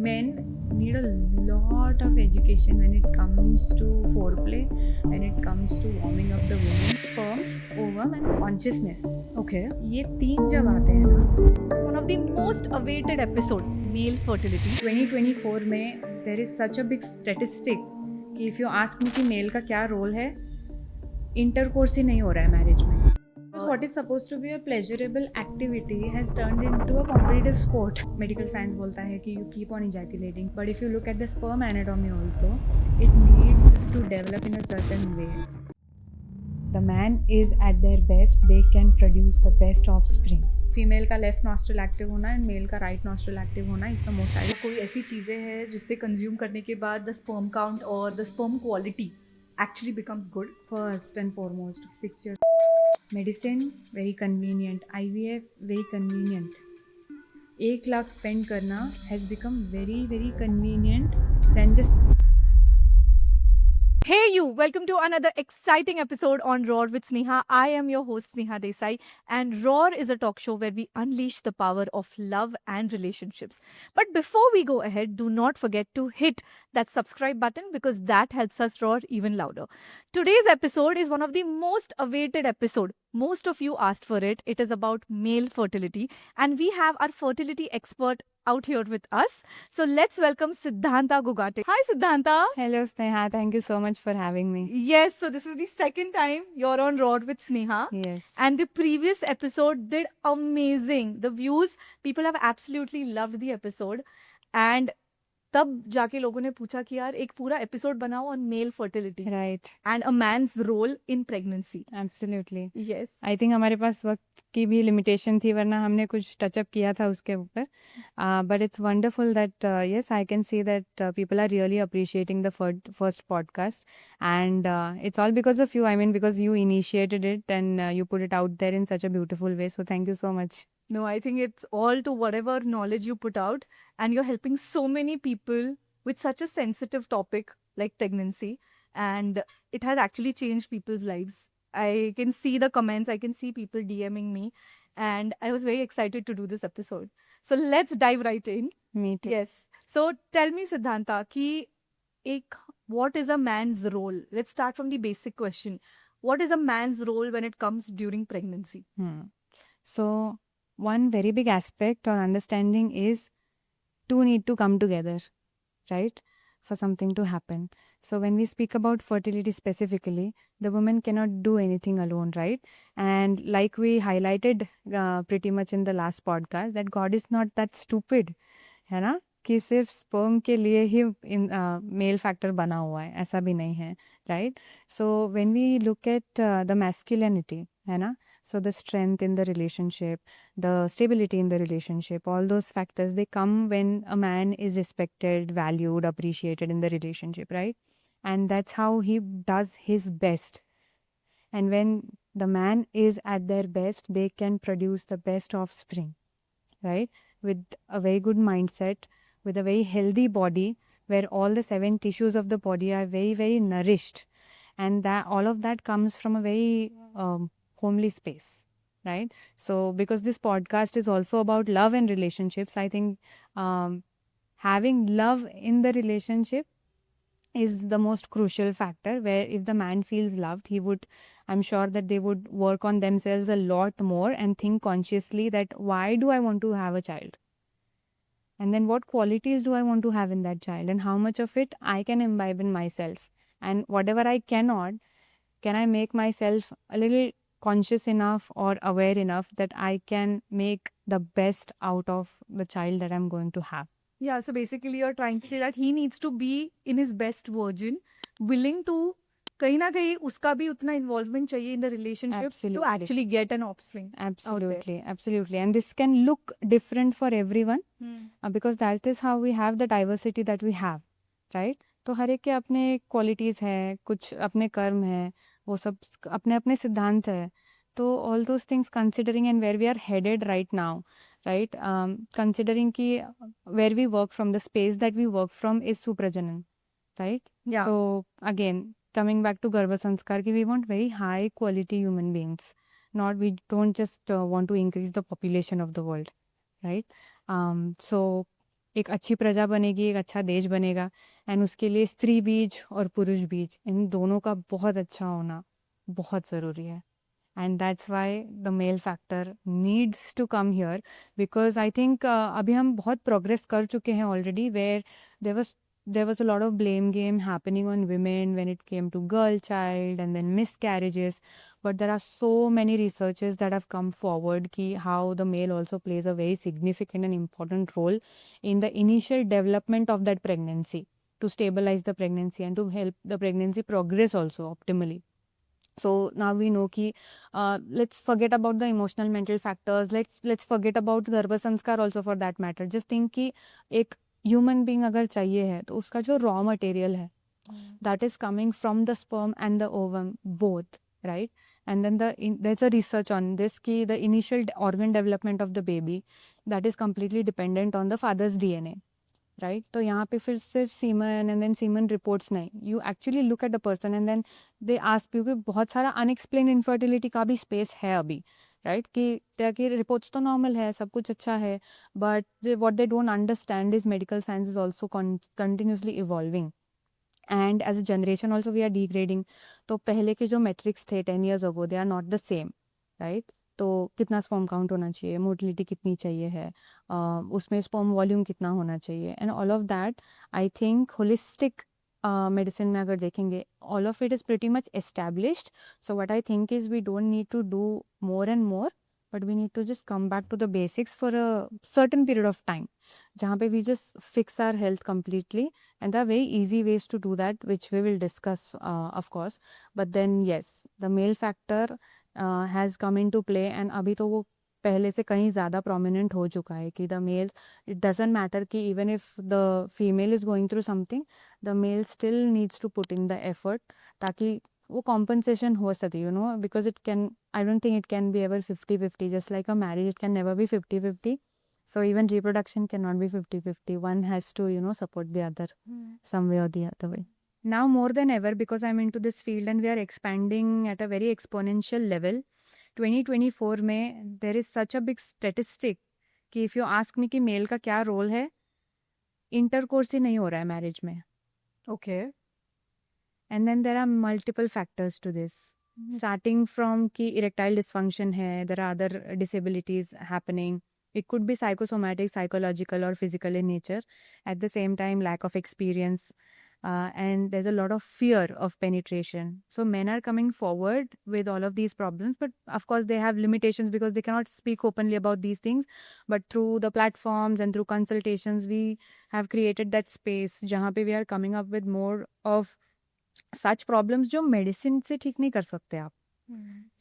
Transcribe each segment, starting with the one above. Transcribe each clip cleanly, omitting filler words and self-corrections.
men need a lot of education when it comes to foreplay, when it comes to warming up the woman's sperm, ovum and consciousness. Okay. ये तीन जब आते हैं ना, One of the most awaited episode, male fertility. 2024 में there is such a big statistic कि if you ask me कि mail का क्या रोल है, इंटरकोर्स ही नहीं हो रहा है मैरिज में. Because what is supposed to be a pleasurable activity has turned into a competitive sport. Medical science बोलता है कि you keep on ejaculating, but if you look at the sperm anatomy also, it needs to develop in a certain way. The man is at their best, they can produce the best offspring. Female का left nostril active होना and mail का right nostril active होना is the most ideal. कोई ऐसी चीज़ें हैं जिससे consume करने के बाद द स्पर्म काउंट और the sperm quality actually becomes good. First and foremost, fix your medicine, very convenient. IVF, very convenient. 1 lakh spend करना has become very very convenient than just. Hey you, welcome to another exciting episode on Roar with Sneha. I am your host Sneha Desai, and Roar is a talk show where we unleash the power of love and relationships. But before we go ahead, do not forget to hit that subscribe button because that helps us roar even louder. Today's episode is one of the most awaited episode. Most of you asked for it. It is about male fertility, and we have our fertility expert out here with us. So let's welcome Siddhanta Gugate. Hi Siddhanta. Hello Sneha, thank you so much for having me. Yes, so this is the second time you're on Road with Sneha. Yes. And the previous episode did amazing. The views, people have absolutely loved the episode. And तब जाके लोगों ने पूछा कि यार एक पूरा episode बनाओ on male fertility Right. And a man's role in pregnancy. Absolutely. Yes. I think हमारे पास वक्त की भी लिमिटेशन थी, वरना हमने कुछ टचअप किया था उसके ऊपर. But it's wonderful that yes I can see that people are really appreciating the first podcast, and it's all because of you. I mean because you initiated it and you put it out there in such a beautiful way, so thank you so much. No, I think it's all to whatever knowledge you put out, and you're helping so many people with such a sensitive topic like pregnancy, and it has actually changed people's lives. I can see the comments, I can see people DMing me, and I was very excited to do this episode. So let's dive right in. Me too. Yes. So tell me, Siddhanta, what is a man's role? Let's start from the basic question. What is a man's role when it comes during pregnancy? So one very big aspect or understanding is two need to come together, right, for something to happen. So when we speak about fertility specifically, the woman cannot do anything alone, right? And like we highlighted pretty much in the last podcast, that God is not that stupid, है ना, कि सिर्फ sperm के लिए ही mail factor बना हुआ है, ऐसा भी नहीं है, right? So when we look at the masculinity, है ना, so the strength in the relationship, the stability in the relationship, all those factors, they come when a man is respected, valued, appreciated in the relationship, right? And that's how he does his best. And when the man is at their best, they can produce the best offspring, right? With a very good mindset, with a very healthy body, where all the 7 tissues of the body are very, very nourished. And that all of that comes from a very homely space, right? So because this podcast is also about love and relationships, I think having love in the relationship is the most crucial factor, where if the man feels loved, I'm sure that they would work on themselves a lot more and think consciously that why do I want to have a child, and then what qualities do I want to have in that child, and how much of it I can imbibe in myself, and whatever I cannot, can I make myself a little conscious enough or aware enough that I can make the best out of the child that I'm going to have. Yeah, so basically you're trying to say that he needs to be in his best version, willing to कहीं ना कहीं उसका भी उतना involvement चाहिए in the relationship to Absolutely. actually get an offspring. Absolutely. And this can look different for everyone, because that is how we have the diversity that we have, right? तो हर एक के अपने क्वालिटीज़ हैं, कुछ अपने कर्म हैं, वो सब अपने अपने सिद्धांत है. तो all those things considering, and where we are headed right now, right? Considering कि where we work from, the space that we work from is suprajanan, right? Yeah. So again, coming back to Garbha Sanskar, ki we want very high quality human beings. We don't just want to increase the population of the world, right? So एक अच्छी प्रजा बनेगी, एक अच्छा देश बनेगा। And उसके लिए स्त्री बीज और पुरुष बीज इन दोनों का बहुत अच्छा होना बहुत ज़रूरी है। And that's why the male factor needs to come here, because I think अभी हम बहुत प्रोग्रेस कर चुके हैं already, where there was a lot of blame game happening on women when it came to girl child and then miscarriages. But there are so many researches that have come forward ki how the male also plays a very significant and important role in the initial development of that pregnancy, to stabilize the pregnancy and to help the pregnancy progress also optimally. So now we know ki let's forget about the emotional mental factors, let's forget about गर्भ संस्कार also for that matter. Just think कि एक human being अगर चाहिए है तो उसका जो रॉ मटेरियल है that is coming from the sperm and the ovum both, right? And then there's a research on this ki the initial organ development of the baby that is completely dependent on the father's DNA, right? तो यहाँ पे फिर सिर्फ semen and then semen reports नहीं, you actually look at the person and then they ask you कि बहुत सारा unexplained infertility का भी स्पेस है अभी, राइट? कि ताकि रिपोर्ट्स तो नॉर्मल है, सब कुछ अच्छा है, but what they don't understand is medical science is also continuously evolving and as a generation also we are degrading. तो पहले के जो मेट्रिक्स थे 10 years ago they are not the same, right? तो कितना स्पर्म काउंट होना चाहिए, motility कितनी चाहिए है, उसमें स्पर्म वॉल्यूम कितना होना चाहिए, and all of that I think holistic medicine में अगर देखेंगे all of it is pretty much established. So what I think is we don't need to do more and more, but we need to just come back to the basics for a certain period of time jahan pe we just fix our health completely, and there are very easy ways to do that which we will discuss of course. But then yes, the male factor has come into play and abhi to wo पहले से कहीं ज़्यादा prominent हो चुका है कि the male, it doesn't matter कि even if the female is going through something, the male still needs to put in the effort ताकि वो कॉम्पनसेशन हो सके, you know, because it can, I don't think it can be ever 50-50, just like a marriage it can never be 50-50. So even reproduction cannot be 50-50. One has to, you know, support the other some way or the other way. Now more than ever, because I'm into this field and we are expanding at a very exponential level, 2024 में there is such a big statistic कि if you ask me कि mail का क्या role है, intercourse ही नहीं हो रहा है मैरिज में. Okay. And then there are multiple factors to this. Starting from कि erectile dysfunction है, there are other disabilities happening. It could be psychosomatic, psychological or physical in nature. At the same time, lack of experience. And there's a lot of fear of penetration. So men are coming forward with all of these problems, but of course they have limitations because they cannot speak openly about these things. But through the platforms and through consultations, we have created that space जहाँ पे we are coming up with more of such problems जो medicine से ठीक नहीं कर सकते आप,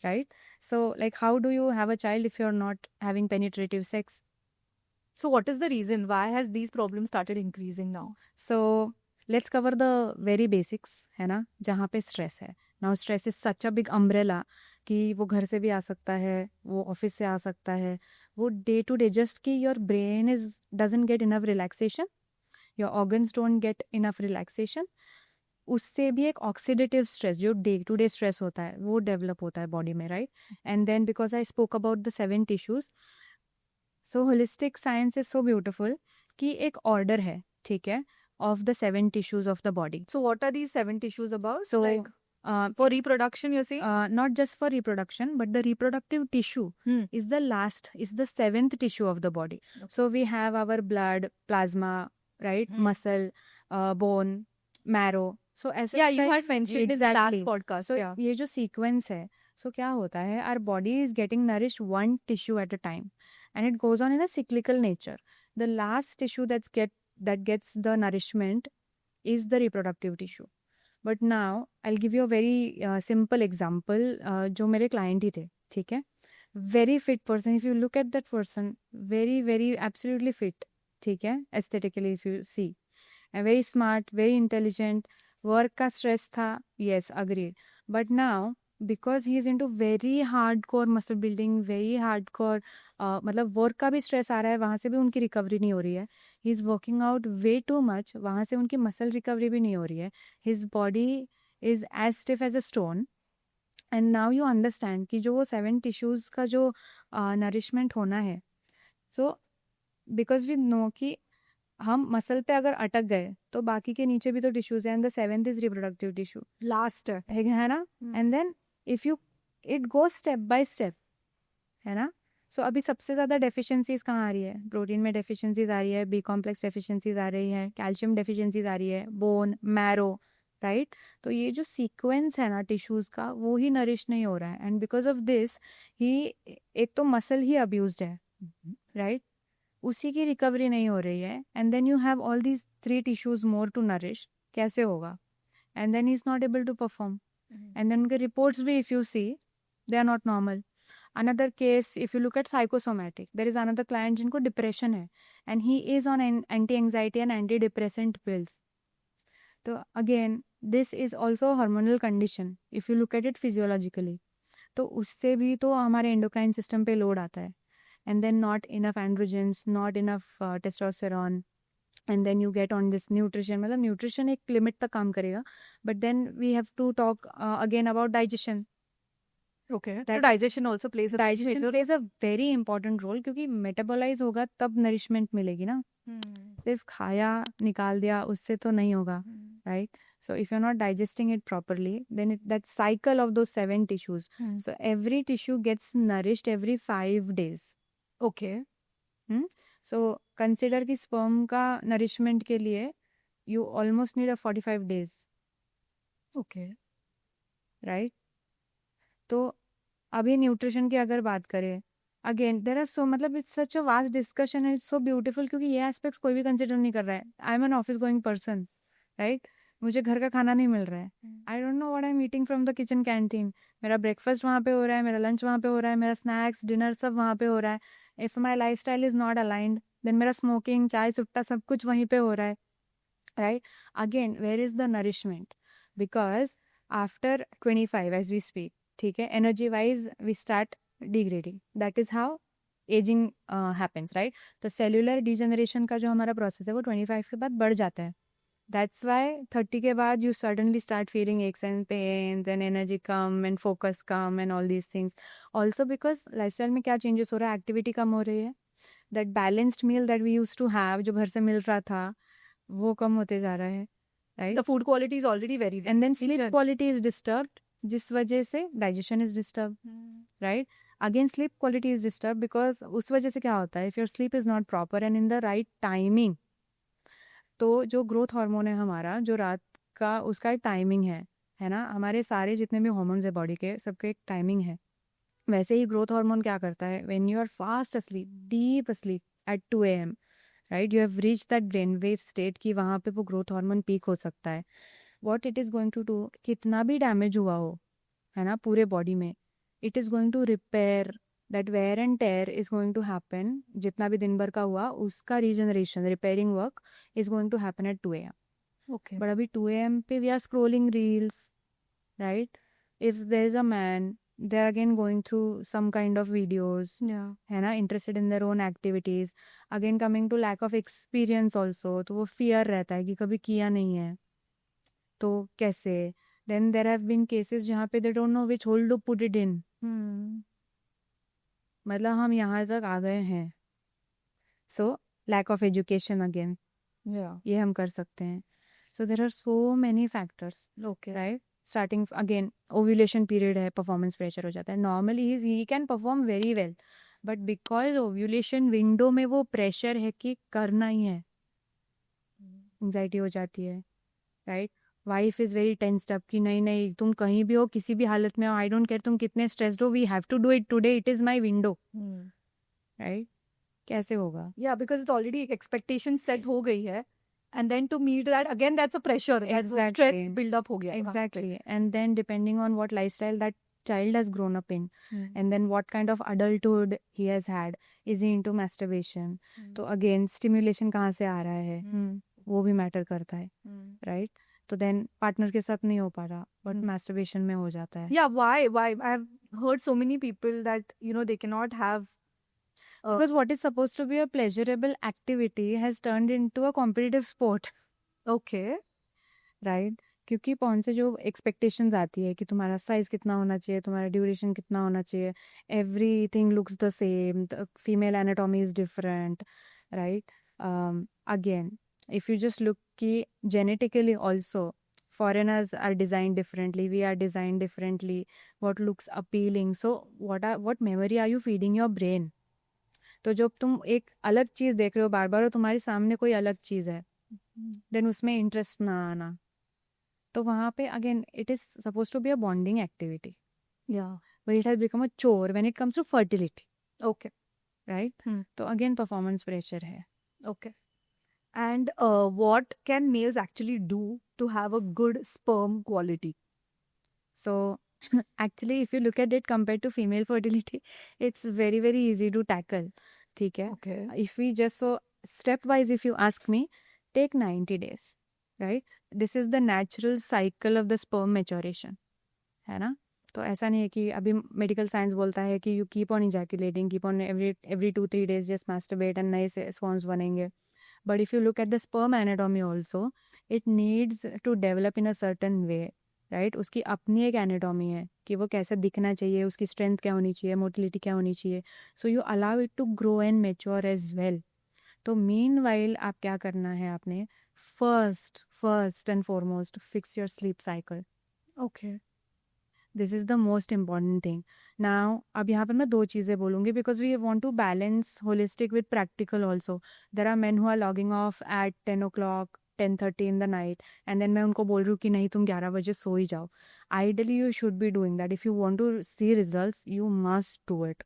right? So like how do you have a child if you're not having penetrative sex? So what is the reason? Why has these problems started increasing now? So let's cover the very basics, है ना, जहाँ पे stress है. Now stress is such a big umbrella कि वो घर से भी आ सकता है, वो ऑफिस से आ सकता है, वो day to day, just कि your brain doesn't get enough relaxation, your organs don't get enough relaxation, उससे भी एक ऑक्सीडेटिव स्ट्रेस जो डे टू डे स्ट्रेस होता है वो डेवलप होता है बॉडी में, right? And then because I spoke about the 7 tissues, so holistic science is so beautiful कि एक ऑर्डर है, ठीक है, of the 7 tissues of the body. So what are these 7 tissues about? So like for reproduction, you're saying? not just for reproduction, but the reproductive tissue is the 7th tissue of the body. Okay. So we have our blood, plasma, right? Muscle, bone, marrow. So ऐसे Yeah, you had types- mentioned in the last exactly. podcast. So yeah. ये जो sequence है, so क्या होता है, our body is getting nourished one tissue at a time, and it goes on in a cyclical nature. The last tissue that gets the nourishment is the reproductive tissue. But now I'll give you a very simple example. जो मेरे client ही थे, ठीक है, very fit person. If you look at that person, very very absolutely fit, ठीक है, aesthetically if you see, and very smart, very intelligent. Work का stress था, yes, agreed. But now because he is into very hardcore muscle building, very hardcore, मतलब work का भी stress आ रहा है, वहाँ से भी उनकी रिकवरी नहीं हो रही है. He is working out way too much, वहाँ से उनकी मसल रिकवरी भी नहीं हो रही है. His body is as stiff as a stone. And now you understand कि जो वो 7 टिश्यूज़ का जो नरिशमेंट होना है, सो बिकॉज वी नो कि हम मसल पे अगर अटक गए तो बाकी के नीचे भी तो टिश्यूज है, and the seventh is reproductive tissue, last है ना. And then if you it go step by step, है ना. सो अभी सबसे ज़्यादा डेफिशिएंसीज कहाँ आ रही है? प्रोटीन में डेफिशिएंसीज आ रही है, बी कॉम्प्लेक्स डेफिशिएंसीज आ रही है, कैल्शियम डेफिशिएंसीज आ रही है, बोन, मैरो, राइट. तो ये जो सीक्वेंस है ना टिश्यूज का, वो ही नरिश नहीं हो रहा है, एंड बिकॉज ऑफ दिस ही, एक तो मसल ही अब्यूज्ड है, राइट. उसी की रिकवरी नहीं हो रही है, and then you have all these 3 tissues more to nourish. कैसे होगा? And then he is not able to perform, and then उनके रिपोर्ट्स भी if you see they are not normal. Another case, if you look at psychosomatic, there is another client जिनको depression है, and he is on anti-anxiety and antidepressant pills. तो again, this is also a hormonal condition if you look at it physiologically. तो उससे भी तो हमारे endocrine system पे load आता है, and then not enough androgens, not enough testosterone, and then you get on this nutrition. मतलब nutrition एक limit तक काम करेगा, but then we have to talk again about digestion. Okay. So That- digestion also plays a digestion plays a very important role, क्योंकि metabolize होगा तब nourishment मिलेगी ना. सिर्फ खाया निकाल दिया उससे तो नहीं होगा, right. So if you're not digesting it properly, then that cycle of those 7 tissues. So every tissue gets nourished every 5 days. Okay. So consider कि sperm का nourishment के लिए you almost need a 45 days, Okay. right. तो अभी nutrition की अगर बात करें, अगेन देर आर सो, मतलब it's such a vast discussion, it's so beautiful, क्योंकि ये एस्पेक्ट्स कोई भी कंसिडर नहीं कर रहा है. I M an office going person, right. मुझे घर का खाना नहीं मिल रहा है. आई don't know what I am eating from the kitchen canteen. मेरा ब्रेकफास्ट वहाँ पे हो रहा है, मेरा लंच वहाँ पे हो रहा है, मेरा स्नैक्स डिनर सब वहाँ पे हो रहा है. If my lifestyle is not aligned, then मेरा स्मोकिंग, चाय सुट्टा सब कुछ वहीं पे हो रहा है, right. Again where is the nourishment? Because after 25 age we speak, ठीक है, energy wise we start degrading. That is how ageing happens, right. तो सेल्यूलर डिजेनरेशन का जो हमारा प्रोसेस है वो 25 के बाद बढ़ जाता है. दैट्स वाई 30 के बाद you suddenly start feeling x and pains and energy come and focus come and all these things. Also because lifestyle में क्या चेंजेस हो रहा है? एक्टिविटी कम हो रही है. That balanced meal that we use to have, जो घर से मिल रहा था, वो कम होते जा रहा है, राइट. The food quality is already very weak. And then sleep quality is disturbed, जिस वजह से digestion is disturb, right. Again sleep quality is disturb because उस वजह से क्या होता है, if your sleep is not proper and in the right timing, तो जो ग्रोथ हार्मोन है हमारा, जो रात का, उसका एक टाइमिंग है ना. हमारे सारे जितने भी हार्मोन्स है बॉडी के, सबके एक टाइमिंग है. वैसे ही ग्रोथ हार्मोन क्या करता है, when you are fast asleep, deep asleep at 2 AM, right, you have reach that brain wave state कि वहाँ पे वो ग्रोथ हार्मोन पीक हो सकता है. What it is going to do, कितना भी डैमेज हुआ हो, है ना, पूरे बॉडी में, it is going to repair. That wear and tear is going to happen, जितना भी दिन भर का हुआ उसका regeneration, repairing work is going to happen at 2 AM. Okay. But अभी 2 AM पे we are scrolling reels, right. If there is a man, they are again going through some kind of videos, Yeah. है ना, interested in their own activities. Again coming to lack of experience also, तो वो fear रहता है कि कभी किया नहीं है तो कैसे. then there have been cases जहाँ पे they don't know which hole to put it in. मतलब हम यहाँ तक आ गए हैं. so lack of education again, Yeah. ये हम कर सकते हैं. so there are so many factors, Okay. right. Starting again ovulation period है, परफॉर्मेंस प्रेशर हो जाता है. Normally he can perform very well, but because ovulation window में वो प्रेशर है कि करना ही है, एंजाइटी हो जाती है, right. Wife is very tensed up कि नहीं नहीं, तुम कहीं भी हो, किसी भी हालत में हो, आई डोंट केयर तुम कितने स्ट्रेस्ड हो, we have to do it today, it is my window, right. कैसे होगा? Yeah, because it's already expectation set हो गई है, and then to meet that again, that's a pressure. That's a Exactly. stress build up हो गया. Exactly. And then depending on what lifestyle that child has grown up in, and then what kind of adulthood he has had, is he into masturbation? तो again stimulation कहाँ से आ रहा है, वो भी matter करता है, राइट. तो देन पार्टनर के साथ नहीं हो पा रहा, बट masturbation में हो जाता है. Yeah, why? I've heard so many people that, you know, they cannot have Because what is supposed to be a pleasurable activity has turned into a competitive sport. okay. Right. क्योंकि porn से जो expectations आती है कि तुम्हारा size कितना होना चाहिए, तुम्हारा ड्यूरेशन कितना होना चाहिए, everything looks the same, female anatomy is different, right. again, if you just look genetically also, foreigners are designed differently, we are designed differently, what looks appealing. So what memory are you feeding your brain? तो जब तुम एक अलग चीज देख रहे हो बार बार और तुम्हारे सामने कोई अलग चीज है, देन उसमें इंटरेस्ट ना आना, तो वहां पे again it is suppose to be a bonding activity, Yeah. but it has become a chore when it comes to fertility, Okay. right? तो अगेन परफॉर्मेंस प्रेशर है. Okay. And what can males actually do to have a good sperm quality? So actually if you look at it compared to female fertility, it's very very easy to tackle. ठीक है. Okay. If we just so stepwise, if you ask me, take 90 days, right? This is the natural cycle of the sperm maturation, है ना? तो ऐसा नहीं है कि अभी मेडिकल साइंस बोलता है कि you keep on ejaculating, keep on every 2-3 days just masturbate and नए से स्पर्म्स बनेंगे. But if you look at the sperm anatomy also, it needs to develop in a certain way, right? उसकी अपनी एक anatomy है कि वो कैसे दिखना चाहिए, उसकी स्ट्रेंथ क्या होनी चाहिए, मोटिलिटी क्या होनी चाहिए. So you allow it to grow and mature as well. तो मीन वाइल आप क्या करना है, आपने first and foremost fix your sleep cycle. Okay. This is the most important thing. Now अब यहाँ पर मैं दो चीज़ें बोलूँगी because we want to balance holistic with practical also. There are man who are logging off at 10 o'clock 10:30 in the night, एंड देन मैं उनको बोल रही हूँ कि नहीं तुम 11 बजे सो ही जाओ. Ideally you should be doing that. If you want to see result you must do it.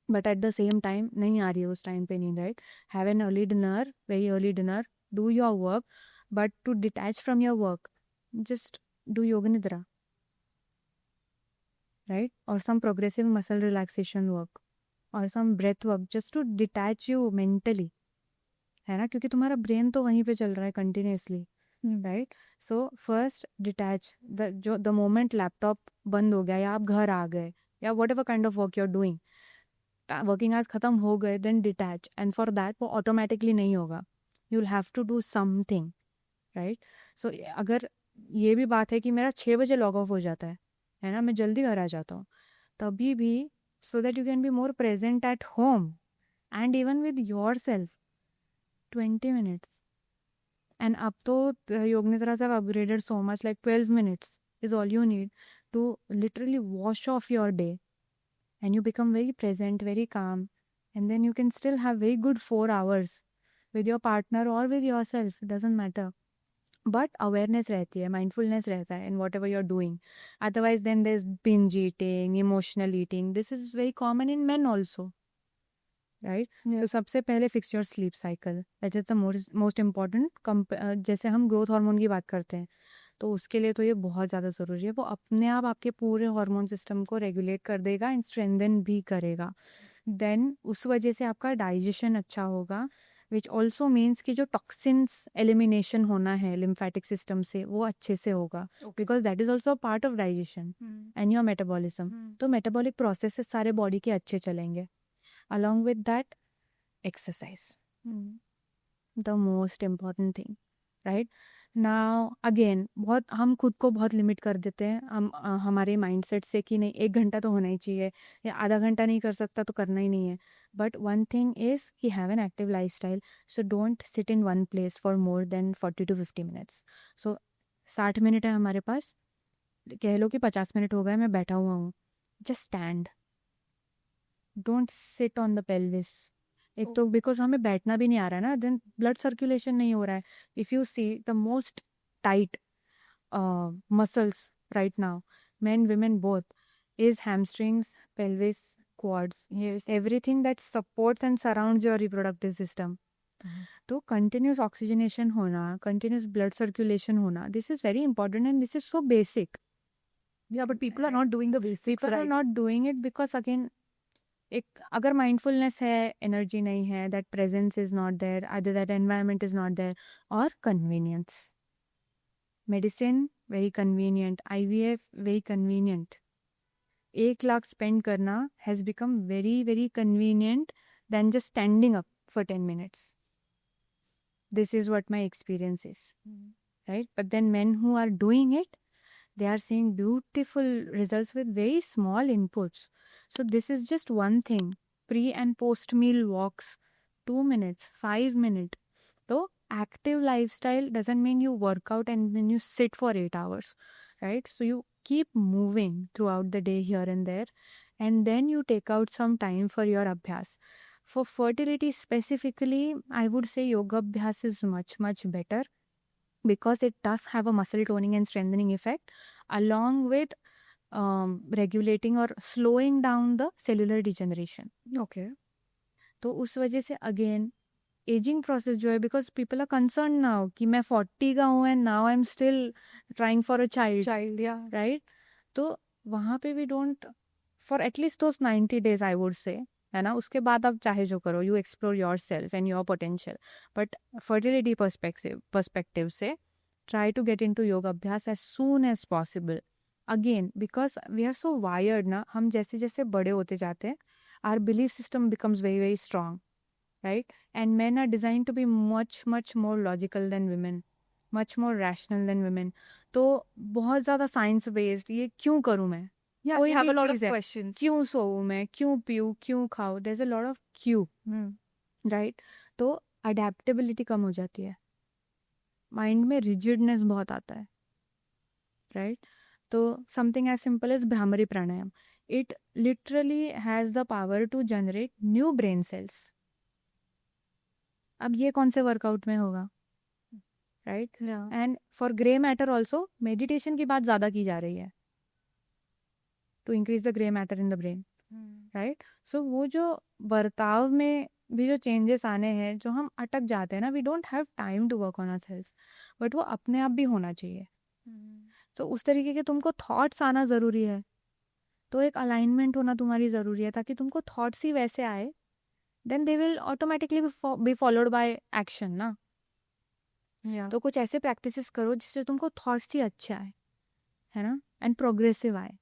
But at the same time नहीं आ रही है उस टाइम पे नींद, right? Have an early dinner, very early dinner, do your work, but to detach from your work just do yoga nidra, right? Or some progressive muscle relaxation work or some breath work just to detach you mentally, है ना? क्योंकि तुम्हारा brain तो वहीं पे चल रहा है continuously, right? So first detach the moment laptop बंद हो गया या आप घर आ गए या whatever kind of work you are doing, working hours खत्म हो गए, then detach. And for that वो ऑटोमेटिकली नहीं होगा, you will have to do something, right? So अगर ये भी बात है कि मेरा 6 बजे लॉग ऑफ हो जाता है ना, मैं जल्दी घर आ जाता हूँ, तभी भी so that you can be more present at home and even with your self 20 minutes. And अब तो योग निद्रा से upgraded so much, like 12 minutes is all you need to literally wash off your day and you become very present, very calm, and then you can still have very good 4 hours with your partner or with yourself, it doesn't matter. But awareness रहती है, mindfulness रहता है in whatever you're doing. Otherwise then there's binge eating, emotional eating. This is very common in men also, right? Yeah. So सबसे पहले fix your sleep cycle. That is the most important. जैसे हम growth hormone की बात करते हैं तो उसके लिए तो ये बहुत ज़्यादा ज़रूरी है. वो अपने आप आपके पूरे हार्मोन सिस्टम को रेगुलेट कर देगा एंड स्ट्रेंथन भी करेगा. देन उस वजह से आपका डाइजेशन अच्छा होगा, विच ऑल्सो मीन्स कि जो टॉक्सिन्स एलिमिनेशन होना है लिम्फेटिक सिस्टम से वो अच्छे से होगा, because that is also part of digestion and your metabolism. तो मेटाबॉलिक प्रोसेसेस सारे बॉडी के अच्छे चलेंगे. Along with that exercise, the most important thing, right? Now again बहुत हम खुद को बहुत लिमिट कर देते हैं हम हमारे माइंडसेट से कि नहीं 1 घंटा तो होना ही चाहिए या आधा घंटा नहीं कर सकता तो करना ही नहीं है. बट वन थिंग इज कि have an active life style, so don't sit in one place for more than 40 to 50 minutes. So 60 minute है हमारे पास, कह लो कि 50 मिनट हो गए मैं बैठा हुआ हूँ, just stand, don't sit on the pelvis. एक तो बिकॉज हमें बैठना भी नहीं आ रहा है ना, देन ब्लड सर्कुलेशन नहीं हो रहा है. If you see the most tight muscles right now, men women both, is hamstrings, pelvis, quads, yes, everything that supports and surrounds your reproductive system. तो कंटिन्यूस ऑक्सीजनेशन होना, कंटिन्यूस ब्लड सर्कुलेशन होना, this is very important and this is so basic. Yeah, but people are not doing the basics, People are right? not doing it because again एक अगर mindfulness है, energy नहीं है, that presence is not there, either that environment is not there, और convenience. Medicine very convenient, IVF very convenient. 1 lakh spend करना has become very very convenient than just standing up for 10 minutes. This is what my experience is, right? But then men who are doing it, they are seeing beautiful results with very small inputs. So this is just one thing. Pre and post meal walks, 2 minutes, 5 minutes, तो active lifestyle doesn't mean you work out and then you sit for 8 hours, right? So you keep moving throughout the day here and there, and then you take out some time for your abhyas. For fertility specifically, I would say yoga abhyas is much, much better because it does have a muscle toning and strengthening effect along with regulating or slowing down the cellular degeneration. Okay. तो उस वजह से again ageing process जो है, because people are concern now कि मैं 40 का हूँ and now I am still trying for a child, Yeah. Right? तो वहाँ पे we don't, for at least those 90 days I would say, है ना? उसके बाद आप चाहे जो करो, you explore yourself and your potential, but fertility perspective से try to get into yog abhyas as soon as possible. Again because we are so wired ना, हम जैसे जैसे बड़े होते जाते हैं, our belief system becomes very, very strong, right? And men are designed to be much, much more logical than women, much more rational than women. तो बहुत ज़्यादा साइंस बेस्ड, ये क्यों करूँ मैं, Yeah, कोई we have भी a lot of चीज़ है, questions. क्यों सोऊँ मैं, क्यों पीऊँ, क्यों खाऊँ, there's a lot of क्यों, right? तो अडेप्टेबिलिटी कम हो जाती है, माइंड में रिजिडनेस बहुत आता है, राइट? तो something as simple as Bhramari pranayama, it literally has the power to generate new brain cells. अब ये कौन से वर्कआउट में होगा, right? Yeah. And for grey matter also meditation की बात ज़्यादा की जा रही है to increase the grey matter in the brain, right? So वो जो बर्ताव में भी जो चेंजेस आने हैं, जो हम अटक जाते हैं ना, we don't have time to work on our cells, but वो अपने आप भी होना चाहिए. तो उस तरीके के तुमको थॉट्स आना ज़रूरी है, तो एक अलाइनमेंट होना तुम्हारी ज़रूरी है, ताकि तुमको थॉट्स ही वैसे आए, then they will automatically be followed by action ना. Yeah. तो कुछ ऐसे प्रैक्टिसेस करो जिससे तुमको थॉट्स ही अच्छे आए, है ना, एंड प्रोग्रेसिव आए,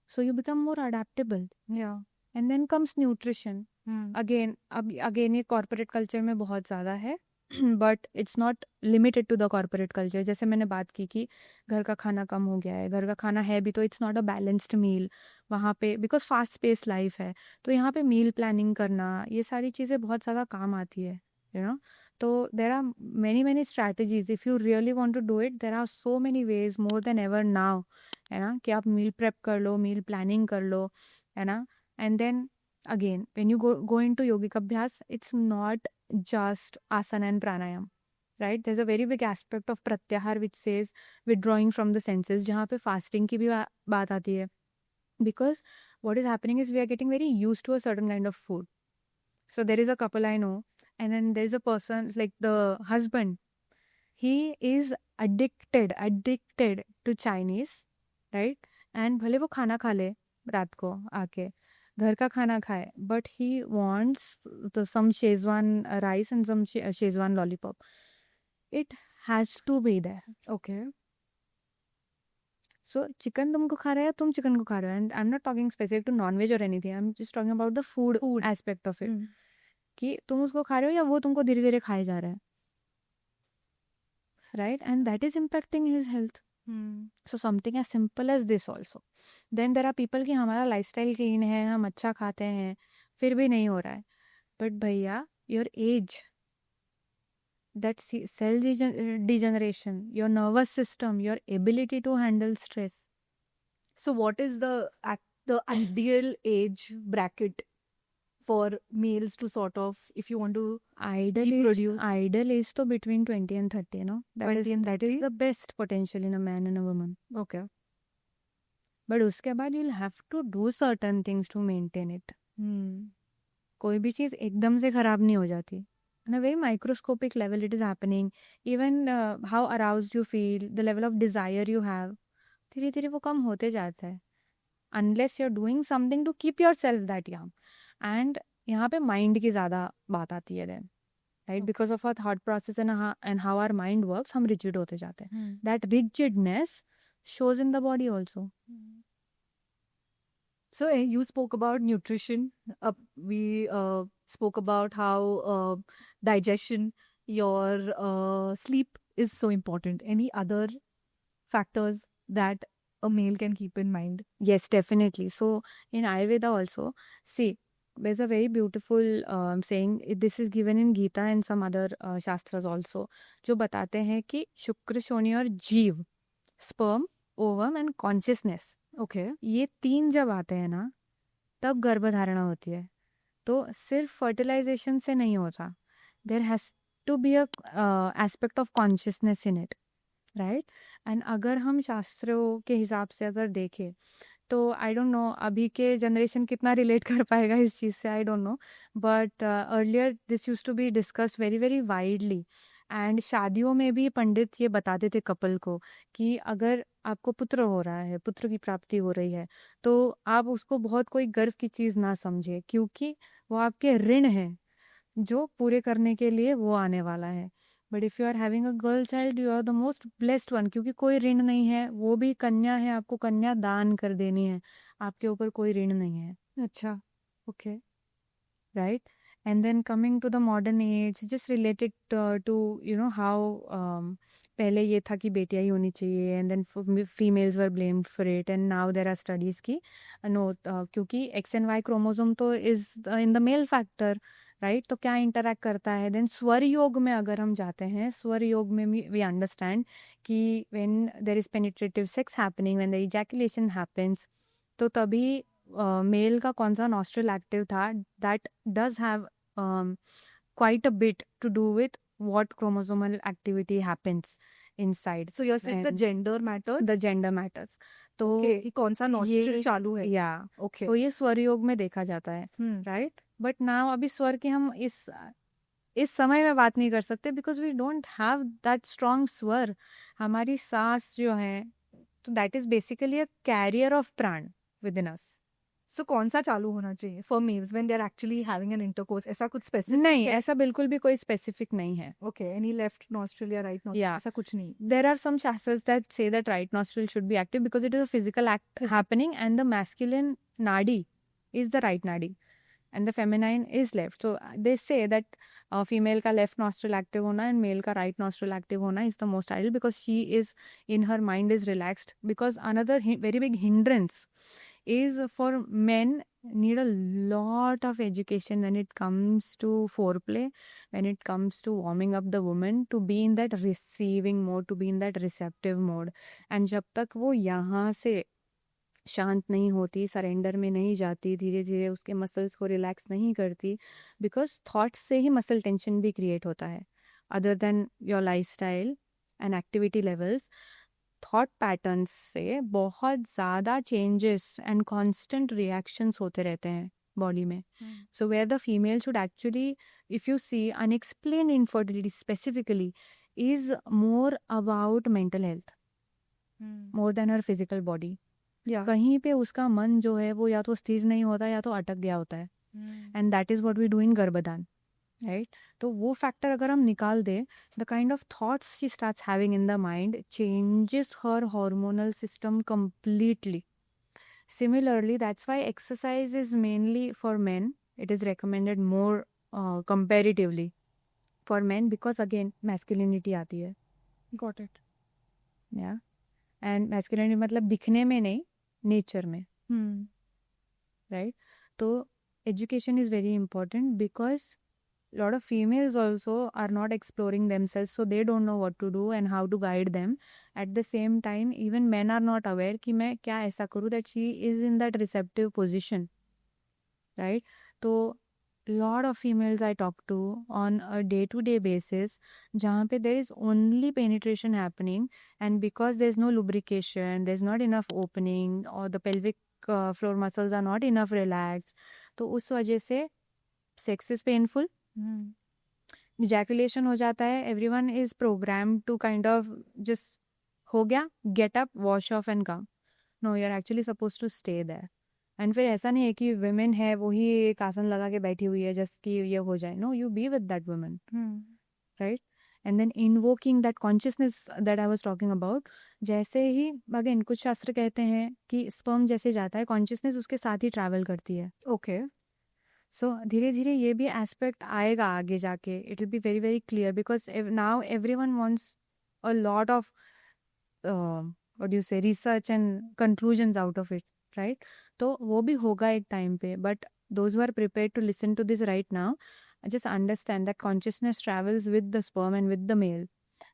so you become more adaptable. Yeah. And then comes nutrition. Hmm. Again ये कॉर्पोरेट कल्चर में बहुत ज़्यादा है, but it's not limited to the corporate culture. जैसे मैंने बात की कि घर का खाना कम हो गया है, घर का खाना है भी तो इट्स नॉट अ बैलेंस्ड मील वहाँ पे, बिकॉज फास्ट पेस लाइफ है, तो यहाँ पे मील प्लानिंग करना, ये सारी चीज़ें बहुत ज़्यादा काम आती है, यू नो. तो there are many strategies, if you really want to do it, there are so many ways more then ever now, है ना, कि आप मील प्रेप कर लो, मील प्लानिंग कर लो, है ना. And then again, when you go into yogic abhyas, it's not just asana and pranayam, right? There's a very big aspect of pratyahar which says withdrawing from the senses, जहाँ पे fasting की भी बात आती है, because what is happening is we are getting very used to a certain kind of food. So there is a couple I know, and then there's a person, like the husband, he is addicted to Chinese, right? And भले वो खाना खा ले रात को आके, घर का खाना खाए, but he wants some schezwan rice and some schezwan lollipop. It has to be there. Okay. So chicken तुमको खा रहे हो, तुम चिकन को खा रहे हो, and I am not talking specific to non veg और anything, I am just talking about the food aspect of it, कि तुम उसको खा रहे हो या वो तुमको धीरे धीरे खाए जा रहा है, right? And that is impacting his health. So something as simple as this also. Then there are people कि हमारा लाइफस्टाइल क्लीन है, हम अच्छा खाते हैं, फिर भी नहीं हो रहा है. बट भैया, your age, that cell degeneration, your nervous system, your ability to handle stress. So what is the ideal age bracket for males to sort of, if you want to reproduce? Ideal age to between 20 and 30, no? 20 and that is 30? the best potential in a man and a woman. Okay. But उसके बाद you'll have to do certain things to maintain it. कोई भी चीज़ एकदम से खराब नहीं हो जाती. On a very microscopic level it is happening. Even how aroused you feel, the level of desire you have, धीरे धीरे वो कम होते जाता है, unless you're doing something to keep yourself that young. And यहाँ पे mind की ज़्यादा बात आती है then, right? Because of our thought process and how our mind works, हम rigid होते जाते हैं. That rigidness shows in the body also. So you spoke about nutrition. We spoke about how digestion, your sleep is so important. Any other factors that a male can keep in mind? Yes, definitely. So in Ayurveda also, see, there's a very beautiful saying. This is given in Gita and some other shastras also, जो बताते हैं कि शुक्र, शनि और जीव, sperm, ovum and consciousness, Okay. ये 3 जब आते हैं ना, तब गर्भधारणा होती है. तो सिर्फ फर्टिलाइजेशन से नहीं होता. There has to be a aspect of consciousness in it, right. And अगर हम शास्त्रों के हिसाब से अगर देखें, तो आई डोंट नो अभी के जनरेशन कितना रिलेट कर पाएगा इस चीज़ से, I don't know. But earlier this use to be discuss very very widely. And शादियों में भी पंडित ये बताते थे कपल को कि अगर आपको पुत्र हो रहा है, पुत्र की प्राप्ति हो रही है, तो आप उसको बहुत कोई गर्व की चीज़ ना समझे, क्योंकि वो आपके ऋण हैं जो पूरे करने के लिए वो आने वाला है. But if you are having a girl child, you are the most blessed one, क्योंकि कोई ऋण नहीं है. वो भी कन्या है, आपको कन्या दान कर देनी है, आपके ऊपर कोई ऋण नहीं है. अच्छा. Okay. Right. And then coming to the modern age, just related to you know how पहले ये था कि बेटियां ही होनी चाहिए, and then females were blamed for it, and now there are studies कि no, क्योंकि X and Y chromosome तो is in the male factor, right. तो क्या interact करता है. then स्वर योग में अगर हम जाते हैं, स्वर योग में we understand कि when there is penetrative sex happening, when the ejaculation happens, तो तभी मेल का कौन सा नॉस्ट्रल एक्टिव था, that does have quite a bit to do with what chromosomal activity happens inside. So you're saying the gender matters? The gender matters. तो Okay. कि कौन सा nostril चालू है? या Okay. तो ये स्वर योग में देखा जाता है, Hmm. राइट. बट नाउ अभी स्वर की हम इस समय में बात नहीं कर सकते, because we don't have that strong स्वर. हमारी सांस जो है, तो that is basically a carrier of prana within us. So कौन सा चालू होना चाहिए for males when they're actually having an intercourse? ऐसा कुछ specific नहीं, है? ऐसा बिल्कुल भी कोई स्पेसिफिक नहीं है. Okay. Any left nostril या right nostril? Yeah. ऐसा कुछ नहीं. There are some shastras that say that right nostril should be active because it is a physical act happening, and the masculine nadi is the right nadi and the feminine is left. So they say that female का left nostril active होना and male का right nostril active होना is the most ideal, because she is in her mind is relaxed. Because another very big hindrance is for men need a lot of education when it comes to foreplay, when it comes to warming up the woman to be in that receiving mode, to be in that receptive mode. And जब तक वो यहाँ से शांत नहीं होती, surrender में नहीं जाती, धीरे धीरे उसके मसल्स को रिलैक्स नहीं करती, बिकॉज थॉट्स से ही मसल टेंशन भी क्रिएट होता है. Other than your lifestyle and activity levels, thought patterns से बहुत ज़्यादा चेंजेस एंड कॉन्स्टेंट रिएक्शंस होते रहते हैं बॉडी में. So where the female should actually, if you see, unexplained infertility specifically is more about mental health more than her physical body. Yeah. कहीं पे उसका मन जो है वो या तो स्थिर नहीं होता या तो अटक गया होता है, and that is what we do in Garbhdan, right. तो वो फैक्टर अगर हम निकाल दें, the kind of thoughts she starts having in the mind changes her hormonal system completely. Similarly, that's why exercise is mainly for men. It is recommended more comparatively for men, because again masculinity आती है. Got it. Yeah. And masculinity मतलब दिखने में नहीं, nature में, right. तो education is very important because a lot of females also are not exploring themselves, so they don't know what to do and how to guide them. At the same time, even men are not aware कि मैं क्या ऐसा करूँ that she is in that receptive position, right. तो lot of females I talk to on a day-to-day basis, जहाँ पे there is only penetration happening, and because there's no lubrication, there's not enough opening, or the pelvic floor muscles are not enough relaxed, तो उस वजह से sex is painful, ejaculation हो जाता है, everyone is programmed to kind of just हो गया, get up, wash off and come. No, you're actually supposed to stay there. And फिर ऐसा नहीं है कि women है वही एक आसन लगा के बैठी हुई है जस्ट कि ये हो जाए. No, you be with that woman, right. And then invoking that consciousness that I was talking about. जैसे ही अगेन कुछ शास्त्र कहते हैं कि स्पर्म जैसे जाता है, कॉन्शियसनेस उसके साथ ही ट्रैवल करती है. Okay. सो धीरे धीरे ये भी एस्पेक्ट आएगा आगे जाके. It will be very very clear, because now everyone wants a lot of what do you say research and conclusions out of it, right. तो वो भी होगा एक टाइम पे, but those who are prepared to listen to this right now, just understand that consciousness travels with the sperm and with the male.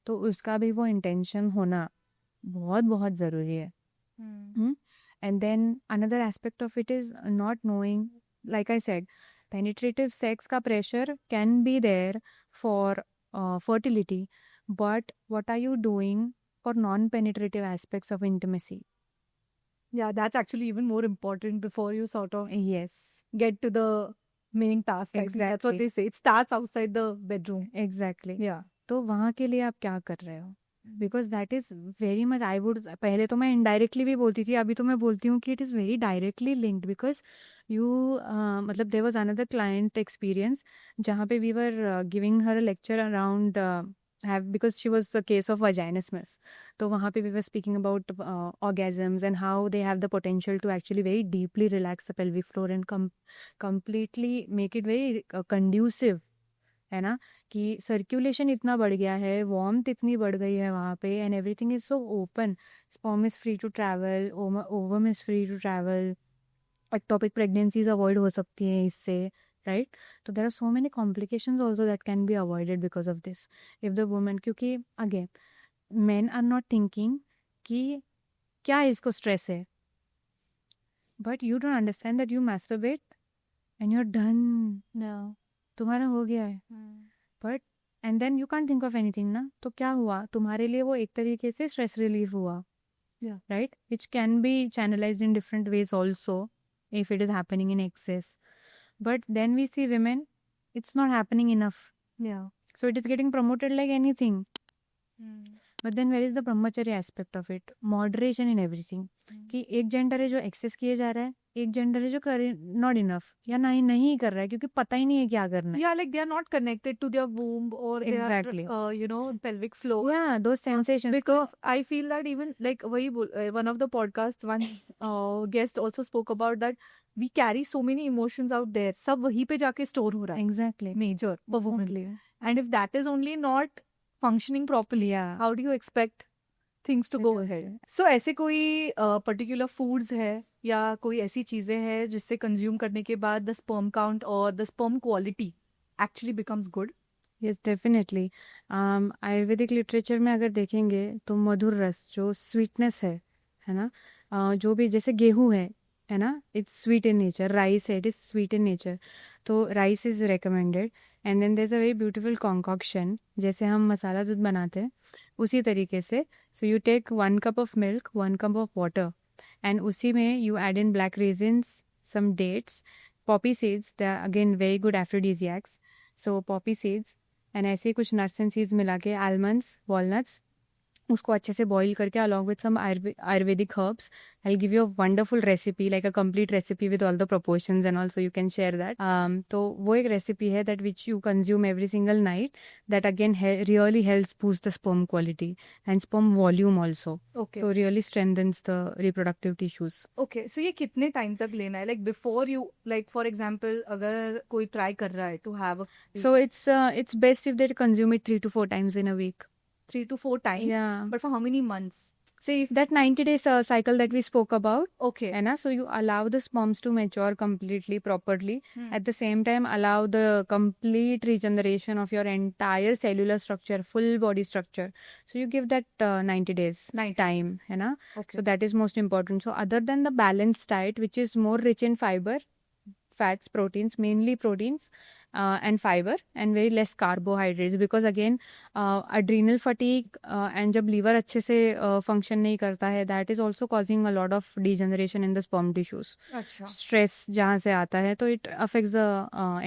तो उसका भी वो intention होना बहुत बहुत ज़रूरी है. And then another aspect of it is not knowing, like I said, penetrative sex का pressure can be there for fertility, but what are you doing for non-penetrative aspects of intimacy? Yeah, that's actually even more important before you sort of Yes, get to the main task. I think that's what Exactly. they say. It starts outside the bedroom. exactly. Yeah. तो वहाँ के लिए आप क्या कर रहे हो? Because that is very much I would पहले तो मैं इनडायरेक्टली भी बोलती थी, अभी तो मैं बोलती हूँ कि it is very directly linked because you मतलब there was another client experience जहाँ पे we were giving her lecture around have because she was a case of vaginismus. तो वहाँ पे we were speaking about orgasms and how they have the potential to actually very deeply relax the pelvic floor and completely make it very conducive, है ना, कि circulation इतना बढ़ गया है, वार्मथ इतनी बढ़ गई है वहाँ पे and everything is so open, sperm is free to travel, ovum is free to travel, ectopic pregnancies avoid हो सकती हैं इससे, राइट. तो there are so many complications also that can be avoided because of this if the woman, क्योंकि again men are not thinking कि क्या इसको stress है, but you don't understand that you masturbate and you are done, तुम्हारा हो गया है, but and then you can think of anything ना, तो क्या हुआ तुम्हारे लिए, वो एक तरीके से स्ट्रेस रिलीफ हुआ, right, which can be channelised in different ways also if it is happening in excess. But then we see women, it's not happening enough. Yeah. So it is getting promoted like anything. But then where is the brahmacharya aspect of it? Moderation in everything. कि एक gender है जो access किए जा रहा है, एक gender है जो करे नॉट इनफ या नहीं कर रहा है क्योंकि पता ही नहीं है क्या करना है. Yeah, like they are not connected to their womb or Exactly. their, pelvic floor. Yeah, those sensations. Because I feel that even like one of the podcasts, one guest also spoke about that we carry so many emotions out there. सब वहीं पे जाके store हो रहा है. Exactly. Major for women. Exactly. And if that is only not functioning properly, Yeah. how do you expect things to go ahead? So ऐसे कोई particular foods है या कोई ऐसी चीजें हैं जिससे consume करने के बाद the sperm count or the sperm quality actually becomes good? Yes definitely. Ayurvedic literature में अगर देखेंगे तो मधुर रस जो स्वीटनेस है ना, जो भी जैसे गेहूँ है ना, it's sweet in nature, rice है, it is sweet in nature, तो rice is recommended. And then there is a very beautiful concoction, जैसे हम मसाला दूध बनाते हैं उसी तरीके से. So you take 1 cup of milk, 1 cup of water, and उसी में you add in black raisins, some dates, poppy seeds, they are again very good aphrodisiacs. So poppy seeds and ऐसे कुछ नट्स एंड सीड्स मिला के, almonds, walnuts, उसको अच्छे से boil करके along with some ayurvedic herbs. I will give you a wonderful recipe, like a complete recipe with all the proportions and also you can share that. तो वो एक recipe है that which you consume every single night, that again really helps boost the sperm quality and sperm volume also. Okay. So really strengthens the reproductive tissues. Okay, so ये कितने time तक लेना है? Like before you, like for example, अगर कोई try कर रहा है to have So it's best if they consume it 3 to 4 times in a week. 3 to 4 times, Yeah. but for how many months? Say if That 90 days cycle that we spoke about, okay, है ना, so you allow the sperms to mature completely properly. Hmm. At the same time allow the complete regeneration of your entire cellular structure, full body structure. So you give that 90 days 90. time, है ना. okay, So that is most important. So other than the balanced diet, which is more rich in fiber, fats, proteins, mainly proteins, and fiber, and very less carbohydrates, because again adrenal fatigue and जब liver अच्छे से function नहीं करता है, that is also causing a lot of degeneration in the sperm tissues. अच्छा, Stress जहाँ से आता है तो it affects the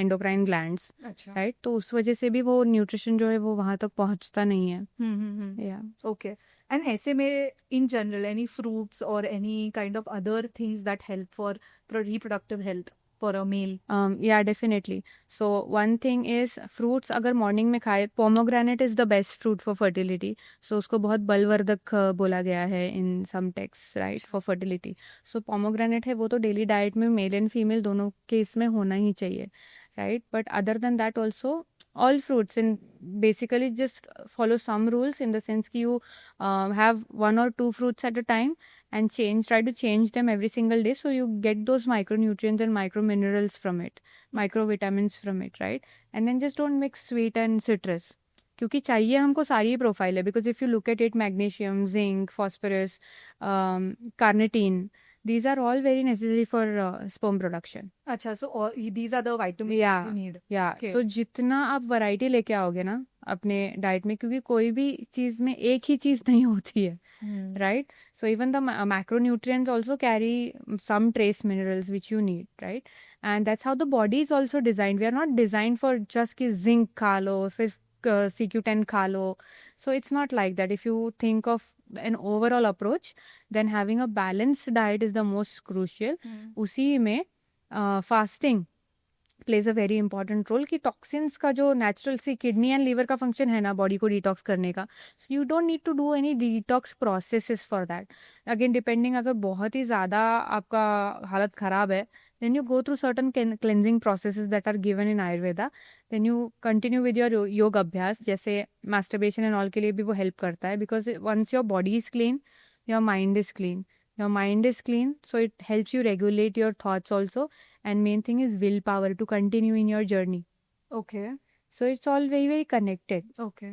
endocrine glands, अच्छा, right. तो उस वजह से भी वो nutrition जो है वो वहाँ तक पहुँचता नहीं है. Yeah. okay. And ऐसे में in general any fruits or any kind of other things that help for reproductive health for a male? Yeah, definitely. So one thing is fruits अगर morning में खाए, pomegranate is the best fruit for fertility. So उसको बहुत बलवर्धक बोला गया है in some texts, right, for fertility. So pomegranate है वो तो daily diet में male and female दोनों के इसमें होना ही चाहिए, right. But other than that also all fruits, and basically just follow some rules in the sense कि you have 1 or 2 fruits at a time and try to change them every single day, so you get those micronutrients and micro minerals from it, microvitamins from it, right? And then just don't mix sweet and citrus, क्योंकि चाहिए हमको सारी profile है, because if you look at it, magnesium, zinc, phosphorus, carnitine, these are all very necessary for sperm production. अच्छा, so all these are the vitamins Yeah. you need. या Okay. सो जितना आप variety लेके आओगे ना अपने डाइट में, क्योंकि कोई भी चीज में एक ही चीज नहीं होती है, right? So even the macronutrients also carry some trace minerals which you need, right? And that's how the body is also designed. We are not designed for just ki zinc खा लो, सिर्फ CQ10 खा लो. So it's not like that. If you think of an overall approach, then having a balanced diet is the most crucial. उसी में fasting plays a very important role कि toxins का जो natural सी kidney and liver का function है ना body को डिटॉक्स करने का, so you don't need to do any detox processes for that. Again depending, अगर बहुत ही ज़्यादा आपका हालत ख़राब है, then you go through certain cleansing processes that are given in Ayurveda. Then you continue with your yoga अभ्यास, जैसे masturbation and all के लिए भी वो help करता है, because once your body is clean, your mind is clean. Your mind is clean, so it helps you regulate your thoughts also. And main thing is willpower to continue in your journey. Okay. So it's all very, very connected. Okay.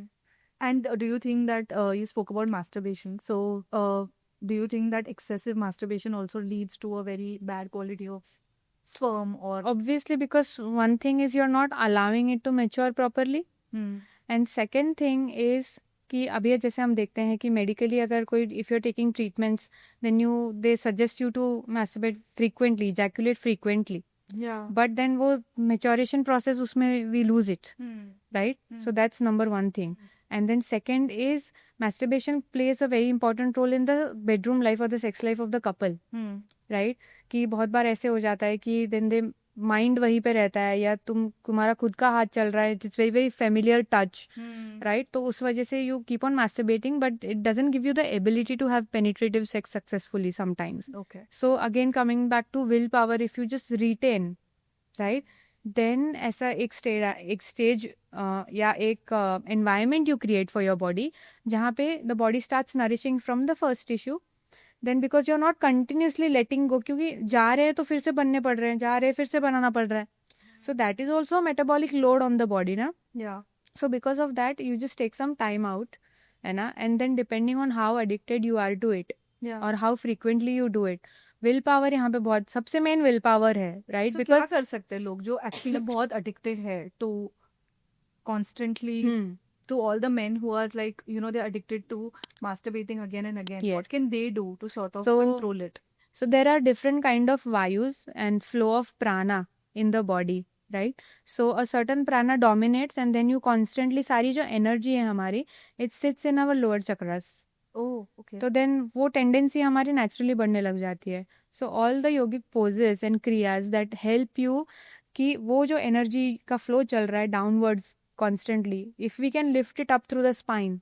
And do you think that you spoke about masturbation? So do you think that excessive masturbation also leads to a very bad quality of sperm or? Obviously, because one thing is you're not allowing it to mature properly. And second thing is कि अभी जैसे हम देखते हैं कि medically अगर कोई if you are taking treatments, then they suggest you to masturbate frequently, ejaculaate frequently. Yeah. But then वो maturation process उसमें we lose it, right? So that's number one thing. And then second is masturbation plays a very important role in the bedroom life or the sex life of the couple, right? कि बहुत बार ऐसे हो जाता है कि then they mind वहीं पे रहता है, या तुम्हारा खुद का हाथ चल रहा है, it's very very familiar touch, right? तो उस वजह से you keep on masturbating, but it doesn't give you the ability to have penetrative sex successfully sometimes. Okay. So again coming back to will power, if you just retain, right, then ऐसा एक stage या एक environment you create for your body जहाँ पे the body starts nourishing from the first tissue. Then because you are not continuously लेटिंग गो, क्योंकि जा रहे हैं तो फिर से बनने पड़ रहे हैं, जा रहे हैं फिर से बनाना पड़ रहा है. So that is also metabolic load on the body ना. Yeah. So because of that, you just take some time out, है ना, and then depending on how addicted you are to it, Yeah. or how frequently you do it. Will power यहाँ पे बहुत सबसे men will power है, right? So क्या कर सकते हैं लोग जो एक्चुअली बहुत addicted है तो constantly to all the men who are like, you know, they're addicted to masturbating again and again. Yes. What can they do to sort of So- control it? So there are different kind of vayus and flow of prana in the body, right? So a certain prana dominates, and then you constantly सारी जो energy है हमारी, it sits in our lower chakras. Oh, okay. तो then वो tendency हमारी naturally बढ़ने लग जाती है. So all the yogic poses and kriyas that help you कि वो जो एनर्जी का फ्लो चल रहा है downwards constantly, if we can lift it up through the spine,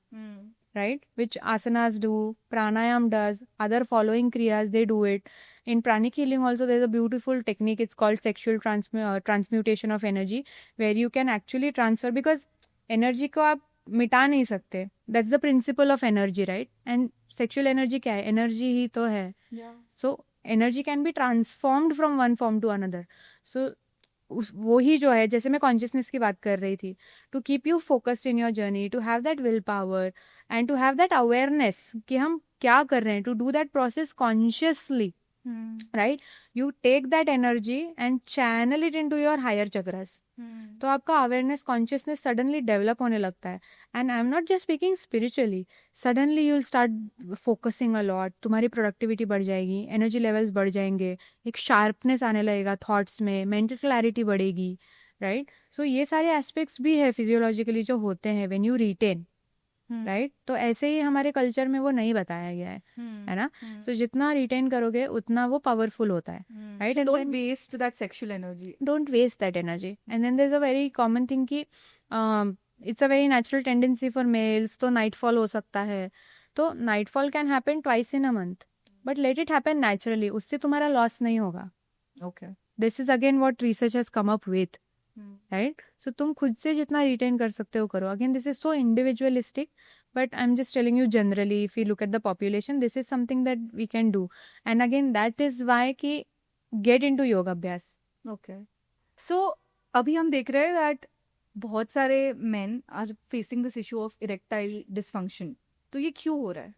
right, which asanas do, pranayam does, other following kriyas they do it. In pranic healing also there's a beautiful technique, it's called sexual transmutation of energy, where you can actually transfer, because energy को आप मिटा नहीं सकते, that's the principle of energy, right? And sexual energy क्या है? energy ही तो है. Yeah. So energy can be transformed from one form to another. So वो ही जो है, जैसे मैं कॉन्शियसनेस की बात कर रही थी, to keep you focused in your journey, to have that will power and to have that awareness कि हम क्या कर रहे हैं, to do that process consciously, right? You take that energy and channel it into your higher chakras. तो आपका awareness, consciousness suddenly develop होने लगता है. And I am not just speaking spiritually, suddenly you will start focusing a lot, तुम्हारी productivity बढ़ जाएगी, energy levels बढ़ जाएंगे, एक शार्पनेस आने लगेगा थॉट्स में, मेंटल क्लैरिटी बढ़ेगी, राइट? सो ये सारे एस्पेक्ट्स भी है फिजियोलॉजिकली जो होते हैं व्हेन यू रिटेन, राइट? तो ऐसे ही हमारे कल्चर में वो नहीं बताया गया है ना? सो जितना रिटेन करोगे उतना वो पावरफुल होता है, right? So And don't then- waste that sexual energy. don't waste that energy. And then there's a very common thing कि it's a very natural tendency for males, तो nightfall हो सकता है. तो nightfall can happen twice in a month, but let it happen naturally. उससे तुम्हारा loss नहीं होगा. Okay. This is again what research has come up with, right? So तुम खुद से जितना retain कर सकते हो करो. Again, this is so individualistic, but I'm just telling you generally, if you look at the population, this is something that we can do. And again, that is why ki get into yoga abhyas. Okay so अभी हम देख रहे हैं that बहुत सारे men are facing this issue of erectile dysfunction तो ये क्यों हो रहा है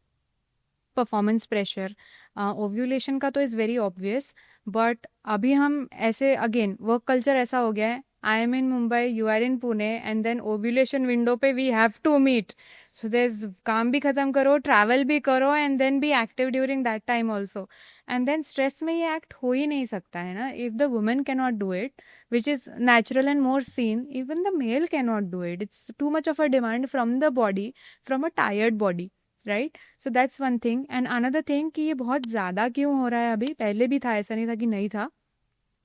परफॉर्मेंस प्रेशर, ओव्यूलेशन का तो इज़ वेरी ऑब्वियस, बट अभी हम ऐसे अगेन वर्क कल्चर ऐसा हो गया है, I am in Mumbai, you are in Pune, and then ovulation window पे we have to meet. So there काम भी खत्म करो, ट्रैवल भी करो, and then be active during that time also. And then stress में ये एक्ट हो ही नहीं सकता है ना. If the women can not do it, which is natural and more seen, even the male can not do it. It's too much of a demand from the body, from a tired body, right. So that's one thing. And another thing कि ये बहुत ज़्यादा क्यों हो रहा है अभी, पहले भी था, ऐसा नहीं था कि नहीं था,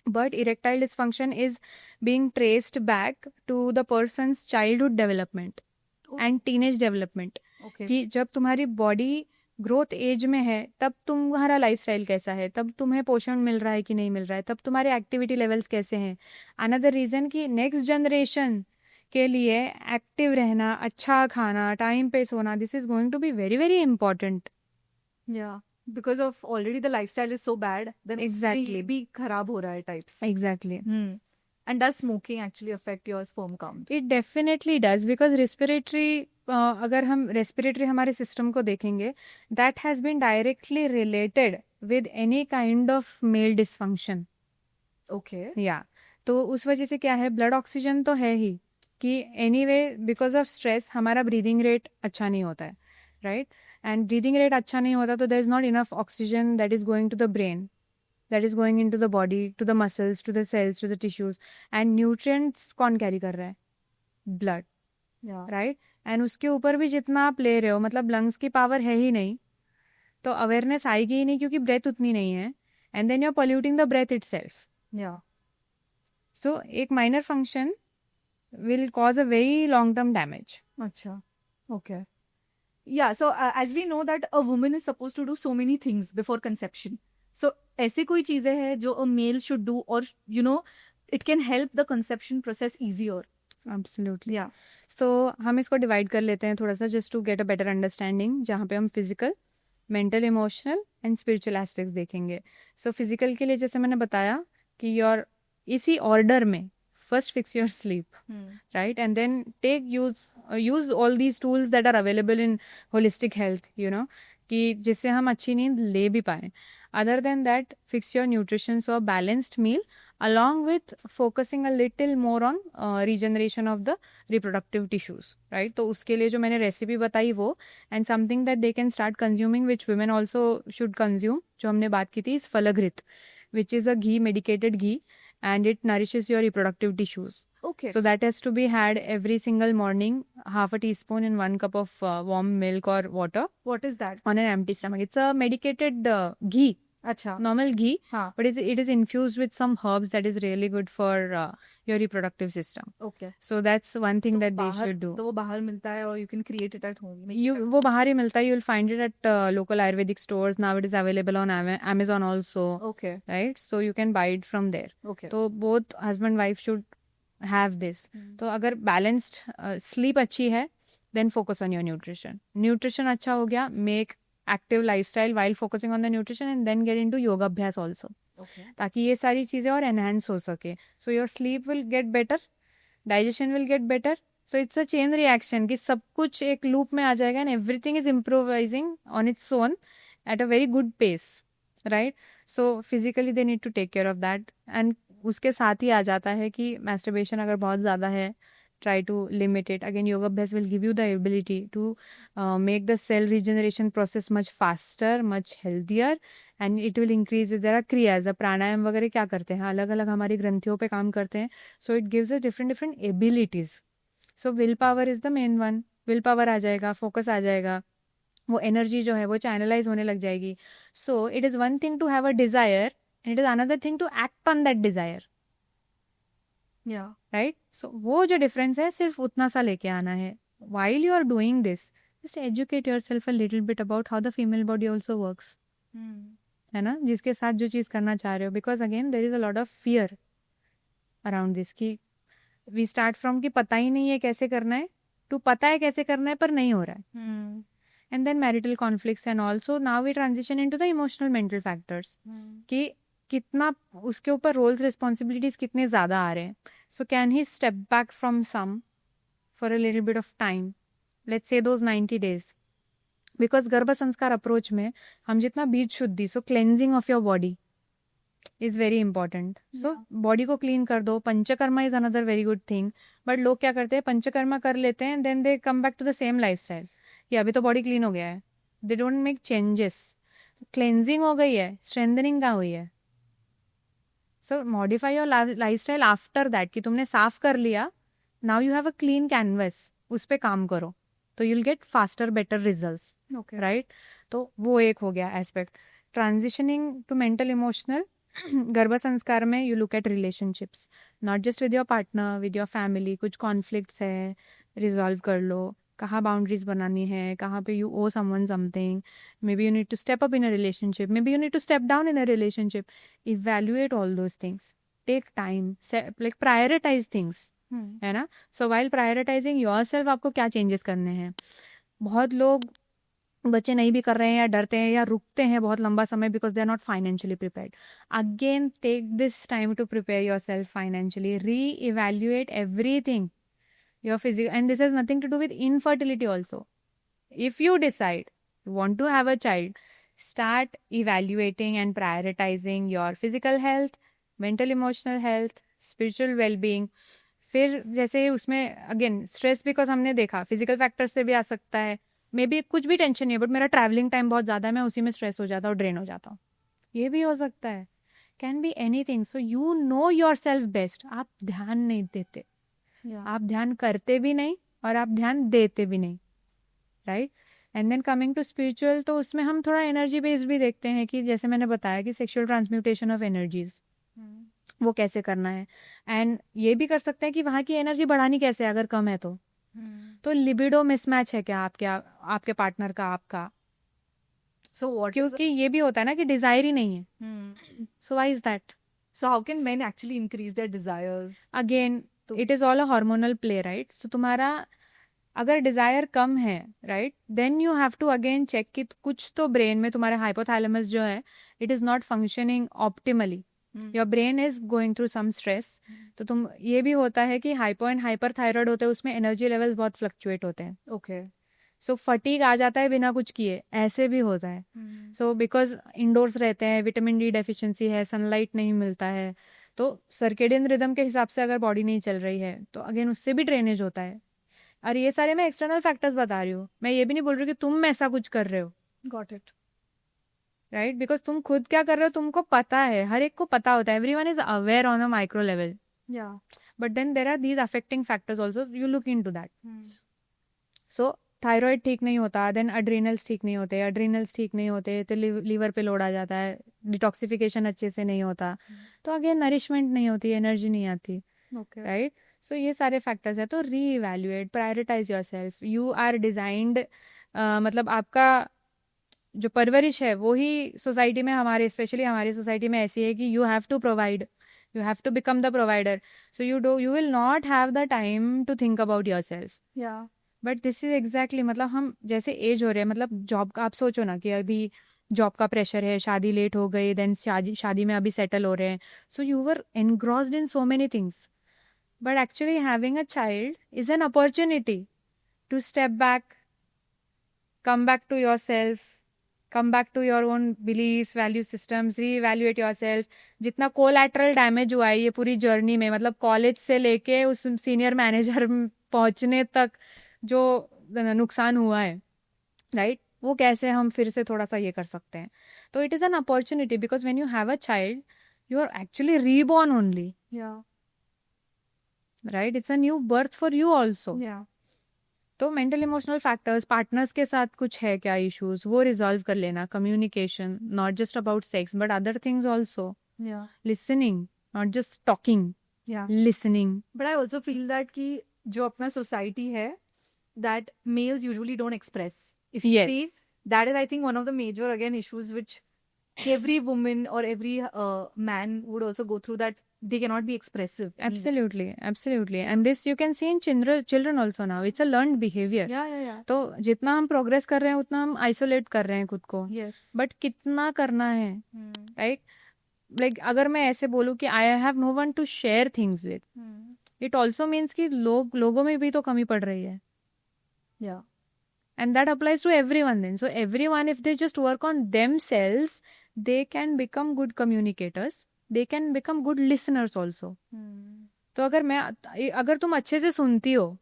but erectile dysfunction is being traced back to the person's childhood development and teenage development. Okay कि जब तुम्हारी बॉडी ग्रोथ एज में है, तब तुम्हारा लाइफस्टाइल कैसा है, तब तुम्हें पोषण मिल रहा है कि नहीं मिल रहा है, तब तुम्हारे एक्टिविटी लेवल्स कैसे हैं. अनदर रीज़न कि नेक्स्ट जनरेशन के लिए एक्टिव रहना, अच्छा खाना, टाइम पे सोना, this is going to be very very important. या because of already the lifestyle is so bad then Exactly. ये भी खराब हो रहा है types exactly. And does smoking actually affect your sperm count it definitely does, because respiratory, अगर हम respiratory हमारे सिस्टम को देखेंगे, that has been directly related with any kind of male dysfunction. Okay या तो उस वजह से क्या है, ब्लड ऑक्सीजन तो है ही कि एनीवे बिकॉज ऑफ स्ट्रेस हमारा ब्रीदिंग रेट अच्छा नहीं होता है, राइट. एंड ब्रीदिंग रेट अच्छा नहीं होता तो there is not enough oxygen that is going to the brain, that is going into the body, to the muscles, to the cells, to the tissues. And nutrients कौन carry कर रहा है, blood, या right. And उसके ऊपर भी जितना आप ले रहे हो, मतलब लंग्स की पावर है ही नहीं, तो अवेयरनेस आएगी ही नहीं क्योंकि ब्रेथ उतनी नहीं है. And then you are polluting the breath itself. या सो एक minor function will cause a very long term damage. अच्छा ओके या so as we know that a woman is suppose to do so many things before conception so ऐसी कोई चीजें हैं जो a male should do और you know it can help the conception process easier. Absolutely. या so हम इसको divide कर लेते हैं थोड़ा सा, just to get a better understanding, जहाँ पे हम physical, mental, emotional and spiritual aspects देखेंगे. सो फिजिकल के लिए जैसे मैंने बताया कि योर इसी ऑर्डर में first fix your sleep, right, and then use all these tools that are available in holistic health, you know, कि जिससे हम अच्छी नींद ले भी पाए. other than that, fix your nutrition, so a balanced meal along with focusing a little more on regeneration of the reproductive tissues, right. तो उसके लिए जो मैंने रेसिपी बताई वो, and something that they can start consuming which women also should consume, जो हमने बात की थी, is फलघृत, which is a ghee, medicated ghee, and it nourishes your reproductive tissues. Okay. So that has to be had every single morning, half a teaspoon in 1 cup of warm milk or water What is that? on an empty stomach. It's a medicated ghee, अच्छा normal ghee, हाँ but it is infused with some herbs that is really good for your reproductive system. Okay So that's one thing that they बाहर should do. तो वो बाहर मिलता है और you can create it at home. वो बाहर ही मिलता है. You'll find it at local Ayurvedic stores. Now it is available on Amazon also, okay right? So you can buy it from there. Okay तो both husband wife should have this. तो अगर balanced sleep अच्छी है, then focus on your nutrition. Nutrition अच्छा हो गया, make active lifestyle while focusing on the nutrition, and then get into yoga abhyas also, okay ताकि ये सारी चीज़ें और एनहांस हो सके. So your sleep will get better, digestion will get better. So it's a chain reaction कि सब कुछ एक लूप में आ जाएगा, and everything is improvising on its own at a very good pace, right. So physically they need to take care of that. And उसके साथ ही आ जाता है कि मैस्टरबेशन अगर बहुत ज़्यादा है, try to limit it. Again, yoga abhyas will give you the ability to make the cell regeneration process much faster, much healthier, and it will increase. There are kriyas, pranayam वगैरह क्या करते हैं, अलग अलग हमारी ग्रंथियों पे काम करते हैं. So it gives us different abilities. So willpower is the main one. Willpower आ जाएगा, focus आ जाएगा, वो एनर्जी जो है वो चैनलाइज होने लग जाएगी. So it is one thing to have a desire, and it is another thing to act on that desire. या राइट. सो वो जो डिफरेंस है सिर्फ उतना सा लेके आना है. While you are doing this, just educate yourself a little bit about how the female body also works, है ना, जिसके साथ जो चीज़ करना चाह रहे हो. Because again there is a lot of fear around this कि वी स्टार्ट फ्रॉम कि पता ही नहीं है कैसे करना है, टू पता है कैसे करना है पर नहीं हो रहा है. Hmm. And then marital conflicts and also now we transition into the emotional mental factors कि कितना उसके ऊपर रोल्स रिस्पॉन्सिबिलिटीज कितने ज़्यादा आ रहे हैं. So can he step back from some for a little bit of time, let's say those 90 days. Because Garbh Sanskar approach में हम जितना बीज शुद्धि, so cleansing of your body is very important. So body को क्लीन कर दो. Panchakarma is another very good thing. But लोग क्या करते हैं, पंचकर्मा कर लेते हैं, then they come back to the same lifestyle कि अभी तो बॉडी क्लीन हो गया है. They don't make changes. Cleansing हो गई है, स्ट्रेंथनिंग कहाँ हुई है? So modify your lifestyle after that कि तुमने साफ कर लिया, now you have a clean canvas, उस पर काम करो तो you'll get faster better results. Okay. Right. तो वो एक हो गया aspect. Transitioning to mental emotional Garbh Sanskar में you look at relationships, not just with your partner, with your family. कुछ कॉन्फ्लिक्ट्स है, रिजॉल्व कर लो. कहाँ बाउंड्रीज बनानी है, कहाँ पे you owe someone something. Maybe you need to step up in a relationship, maybe you need to step down in a relationship. Evaluate all those things, take time, like prioritise things, है ना. So while prioritising yourself आपको क्या changes करने हैं. बहुत लोग बच्चे नहीं भी कर रहे हैं या डरते हैं या रुकते हैं बहुत लंबा समय because they are not financially prepared. Again take this time to prepare yourself financially. Reevaluate everything, your physical, and this has nothing to do with infertility also. If you decide you want to have a child, start evaluating and prioritizing your physical health, mental emotional health, spiritual well-being. फिर जैसे उसमें again stress, because हमने देखा physical factor से भी आ सकता है. May be कुछ भी टेंशन नहीं है बट मेरा ट्रैवलिंग टाइम बहुत ज़्यादा है, मैं उसी में स्ट्रेस हो जाता हूँ, ड्रेन हो जाता हूँ. ये भी हो सकता है. Can be anything. So you know your self best. आप ध्यान नहीं देते, आप ध्यान करते भी नहीं और आप ध्यान देते भी नहीं. Right. And then coming to spiritual, तो उसमें हम थोड़ा एनर्जी बेस्ड भी देखते हैं कि जैसे मैंने बताया कि सेक्सुअल ट्रांसम्यूटेशन ऑफ एनर्जीज, वो कैसे करना है. एंड ये भी कर सकते हैं कि वहाँ की एनर्जी बढ़ानी कैसे है अगर कम है तो लिबिडो मिसमैच है क्या आपके पार्टनर का, आपका. So what? क्योंकि ये भी होता है ना कि डिजायर ही नहीं है. So why is that? So how can men actually increase their desires? Again it is all a hormonal play, right. So तुम्हारा अगर डिजायर कम है, right, then you have to again check कि कुछ तो ब्रेन में तुम्हारे हाइपोथैलेमस जो है it is not functioning optimally. Your brain is going through some stress. तो तुम ये भी होता है कि हाइपो एंड हाइपर थायराइड होते हैं, उसमें एनर्जी लेवल्स बहुत फ्लक्चुएट होते हैं. Okay. सो फटीग आ जाता है बिना कुछ किए, ऐसे भी होता है. सो बिकॉज इंडोर्स रहते हैं, विटामिन डी डेफिशिएंसी है, सनलाइट नहीं मिलता है, तो सर्केडियन रिदम के हिसाब से अगर बॉडी नहीं चल रही है तो अगेन उससे भी ड्रेनेज होता है. और ये सारे मैं एक्सटर्नल फैक्टर्स बता रही हूँ, मैं ये भी नहीं बोल रही कि तुम ऐसा कुछ कर रहे हो. Got it. राइट. बिकॉज तुम खुद क्या कर रहे हो तुमको पता है, हर एक को पता होता है. Everyone is aware on a micro level. Yeah. But then there are these affecting factors also, you look into that. So thyroid ठीक नहीं होता, देन अड्रीनल्स ठीक नहीं होते, अड्रीनल्स ठीक नहीं होते तो लीवर पे लोड आ जाता है, डिटॉक्सिफिकेशन अच्छे से नहीं होता, तो अगेन नरिशमेंट नहीं होती, एनर्जी नहीं आती. Okay. राइट. सो ये सारे फैक्टर्स है. तो reevaluate, prioritise yourself. You are designed, मतलब आपका जो परवरिश है वो ही सोसाइटी में, हमारे स्पेशली हमारी सोसाइटी में ऐसी है कि you have to provide, you have to become the provider. So you will not have the time to think about yourself. Yeah. But this is exactly, मतलब हम जैसे एज हो रहे हैं, मतलब जॉब का आप सोचो ना कि अभी जॉब का प्रेशर है, शादी लेट हो गई, देन शादी में अभी सेटल हो रहे हैं. So you were engrossed in so many things. But actually having a child is an opportunity to step back, come back to yourself, come back to your own beliefs, value systems, reevaluate yourself. जितना collateral damage हुआ है ये पूरी journey में, मतलब college से लेके उस सीनियर मैनेजर पहुंचने तक जो नुकसान हुआ है, राइट, वो कैसे हम फिर से थोड़ा सा ये कर सकते हैं. तो it is an opportunity because when you have a child you are actually reborn only. Yeah. Right. It's a new birth for you also. Yeah. तो मेंटल इमोशनल फैक्टर्स, पार्टनर्स के साथ कुछ है क्या इश्यूज, वो रिजॉल्व कर लेना. Communication, not just about sex but other things also. Yeah. Listening, not just talking, Yeah. Listening. But I also feel that कि जो अपना society है, that males usually don't express. If you Yes. please, that is I think one of the major again issues which every woman or every man would also go through, that they cannot be expressive. Absolutely. And this you can see in children also now. It's a learned behavior. Yeah. तो जितना हम progress कर रहे हैं उतना हम isolate कर रहे हैं खुद को. Yes. बट कितना करना है, Hmm. राइट? लाइक अगर मैं ऐसे बोलूँ कि I have no one to share things with, it also means कि लोगों में भी तो कमी पड़ रही है. Yeah. And that applies to everyone then. So everyone, if they just work on themselves, they can become good communicators. They can become good listeners also. तो अगर तुम अच्छे से सुनती हो,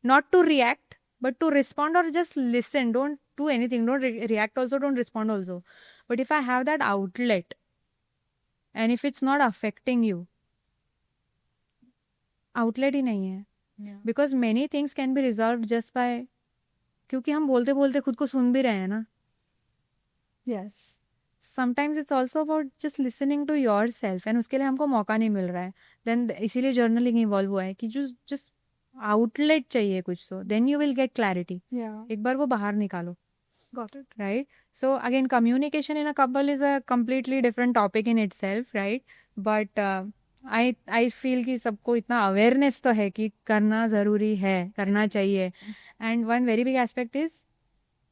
not to react, but to respond or just listen. Don't do anything. Don't react also, don't respond also. But if I have that outlet, and if it's not affecting you, outlet ही नहीं है. Yeah. Because many things can be resolved just by, क्योंकि हम बोलते बोलते खुद को सुन भी रहे हैं ना. Yes. Sometimes it's also about just listening to yourself, and उसके लिए हमको मौका नहीं मिल रहा है. Then इसीलिए जर्नलिंग इवॉल्व हुआ है कि just आउटलेट चाहिए कुछ. तो then you will get clarity. Yeah. एक बार वो बाहर निकालो. Got it. Right? So again, communication in a couple is a completely different topic in itself, right? But I feel कि सबको इतना awareness तो है कि करना ज़रूरी है, करना चाहिए. And one very big aspect is,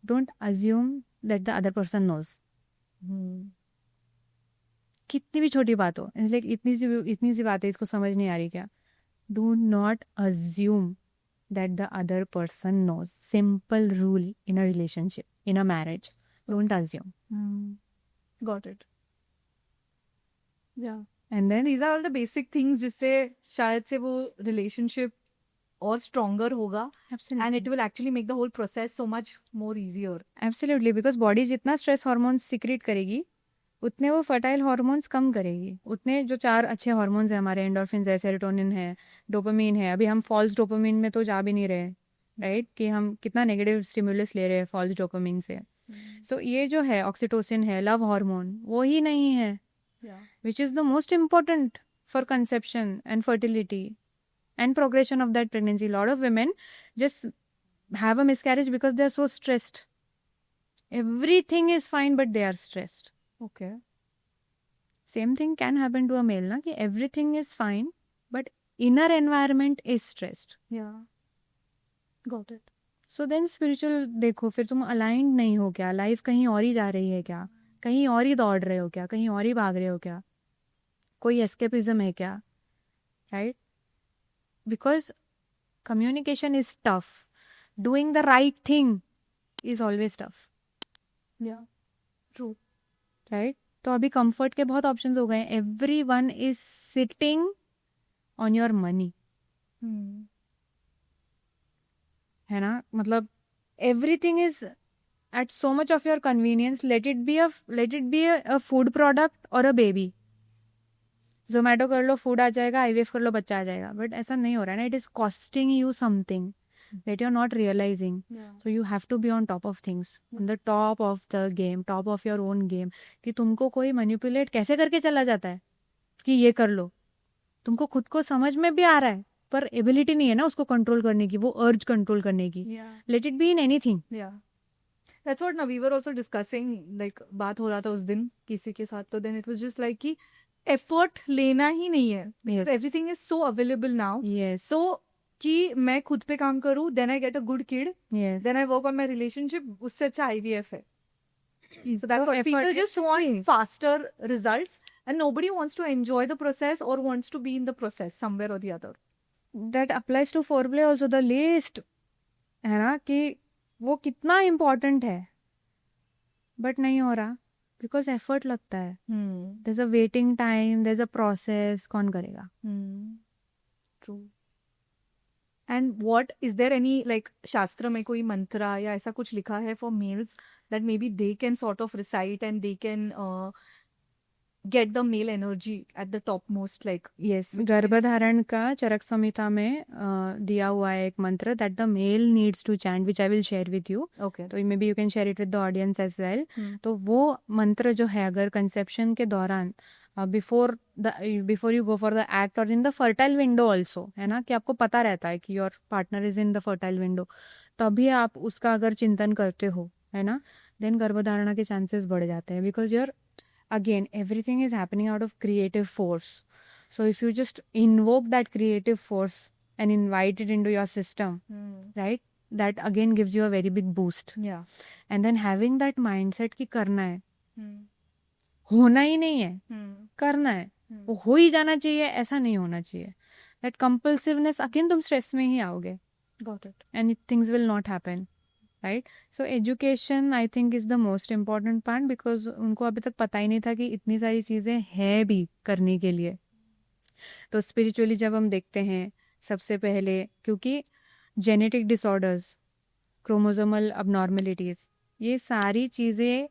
don't assume that the other person knows. कितनी भी छोटी बात हो, it's like इतनी सी बात है, इसको समझ नहीं आ रही क्या? Do not assume that the other person knows. Simple rule in a relationship, in a marriage. Don't assume. Got it. Yeah. And then These are all the basic things जिससे शायद से वो relationship और stronger होगा, absolutely. and it will actually make the whole process so much more easier. Absolutely, because body जितना stress hormones secrete करेगी, उतने वो fertile hormones कम करेगी. उतने जो 4 अच्छे hormones हैं हमारे, endorphins है, serotonin है, dopamine है. अभी हम false dopamine में तो जा भी नहीं रहे, right? कि हम कितना negative stimulus ले रहे हैं false dopamine से. So ये जो है oxytocin है, love hormone, वो ही नहीं है. Yeah. Which is the most important for conception and fertility and progression of that pregnancy. A lot of women just have a miscarriage because they are so stressed. Everything is fine, but they are stressed. Okay. Same thing can happen to a male, na? Ki everything is fine, but inner environment is stressed. Yeah. Got it. So then spiritual देखो, फिर तुम aligned नहीं हो क्या? Life कहीं और ही जा रही है क्या? कहीं और ही दौड़ रहे हो क्या? कहीं और ही भाग रहे हो क्या? कोई escapism है क्या? Right? Because communication is tough. Doing the right thing is always tough. Yeah. True. Right? तो अभी comfort के बहुत options हो गए हैं. Everyone is sitting on your money. है ना? मतलब everything is at so much of your convenience. Let it be a food product or a baby. Zomato कर लो, food आ जाएगा, IVF कर लो, बच्चा आ जाएगा. But ऐसा नहीं हो रहा है ना. It is costing you something that you're not realizing. Yeah. So you have to be on top of things, on the top of the game, top of your own game. कि तुमको कोई manipulate कैसे करके चला जाता है कि ये कर लो. तुमको खुद को समझ में भी आ रहा है, पर एबिलिटी नहीं है ना उसको कंट्रोल करने की, वो अर्ज कंट्रोल करने की. Yeah. Late it be in anything. Yeah. That's what now we were also discussing, like बात हो रहा था उस दिन किसी के साथ, तो then it was just like कि effort लेना ही नहीं है. Because everything is so available now. Yes. So कि मैं खुद पे काम करूँ, then I get a good kid, Yes. then I work on my relationship, उससे अच्छा IVF है. So that's So what people effort just is want free. faster results, and nobody wants to enjoy the process or wants to be in the process somewhere or the other. That applies to foreplay also. The least है ना कि वो कितना important है, but नहीं हो रहा because effort लगता है. There's a waiting time, there's a process. कौन करेगा? True. And what is there any like शास्त्र में कोई मंत्रा या ऐसा कुछ लिखा है for males that maybe they can sort of recite and they can get the male energy at the topmost, like Yes. गर्भधारण का चरक संहिता में दिया हुआ है एक मंत्र that the male needs to chant, which I will share with you. okay. तो maybe you can share it with the audience as well. तो वो मंत्र जो है अगर कंसेप्शन के दौरान before you go for the act और in the fertile window also, है ना, कि आपको पता रहता है कि your partner is in the fertile window, तभी आप उसका अगर चिंतन करते हो, है ना, देन गर्भधारणा के चांसेस बढ़ जाते हैं. Because your again everything is happening out of creative force. So if you just invoke that creative force and invite it into your system, right, that again gives you a very big boost. Yeah. And then having that mindset कि करना है, होना ही नहीं है, करना है, वो हो ही जाना चाहिए, ऐसा नहीं होना चाहिए. That compulsiveness, again तुम stress में ही आओगे. Got it. And things will not happen. Right? So education I think is the most important part because उनको अभी तक पता ही नहीं था कि इतनी सारी चीज़ें हैं भी करने के लिए. तो स्पिरिचुअली जब हम देखते हैं सबसे पहले, क्योंकि जेनेटिक डिसऑर्डर्स, क्रोमोसोमल अबनॉर्मलिटीज़, ये सारी चीज़ें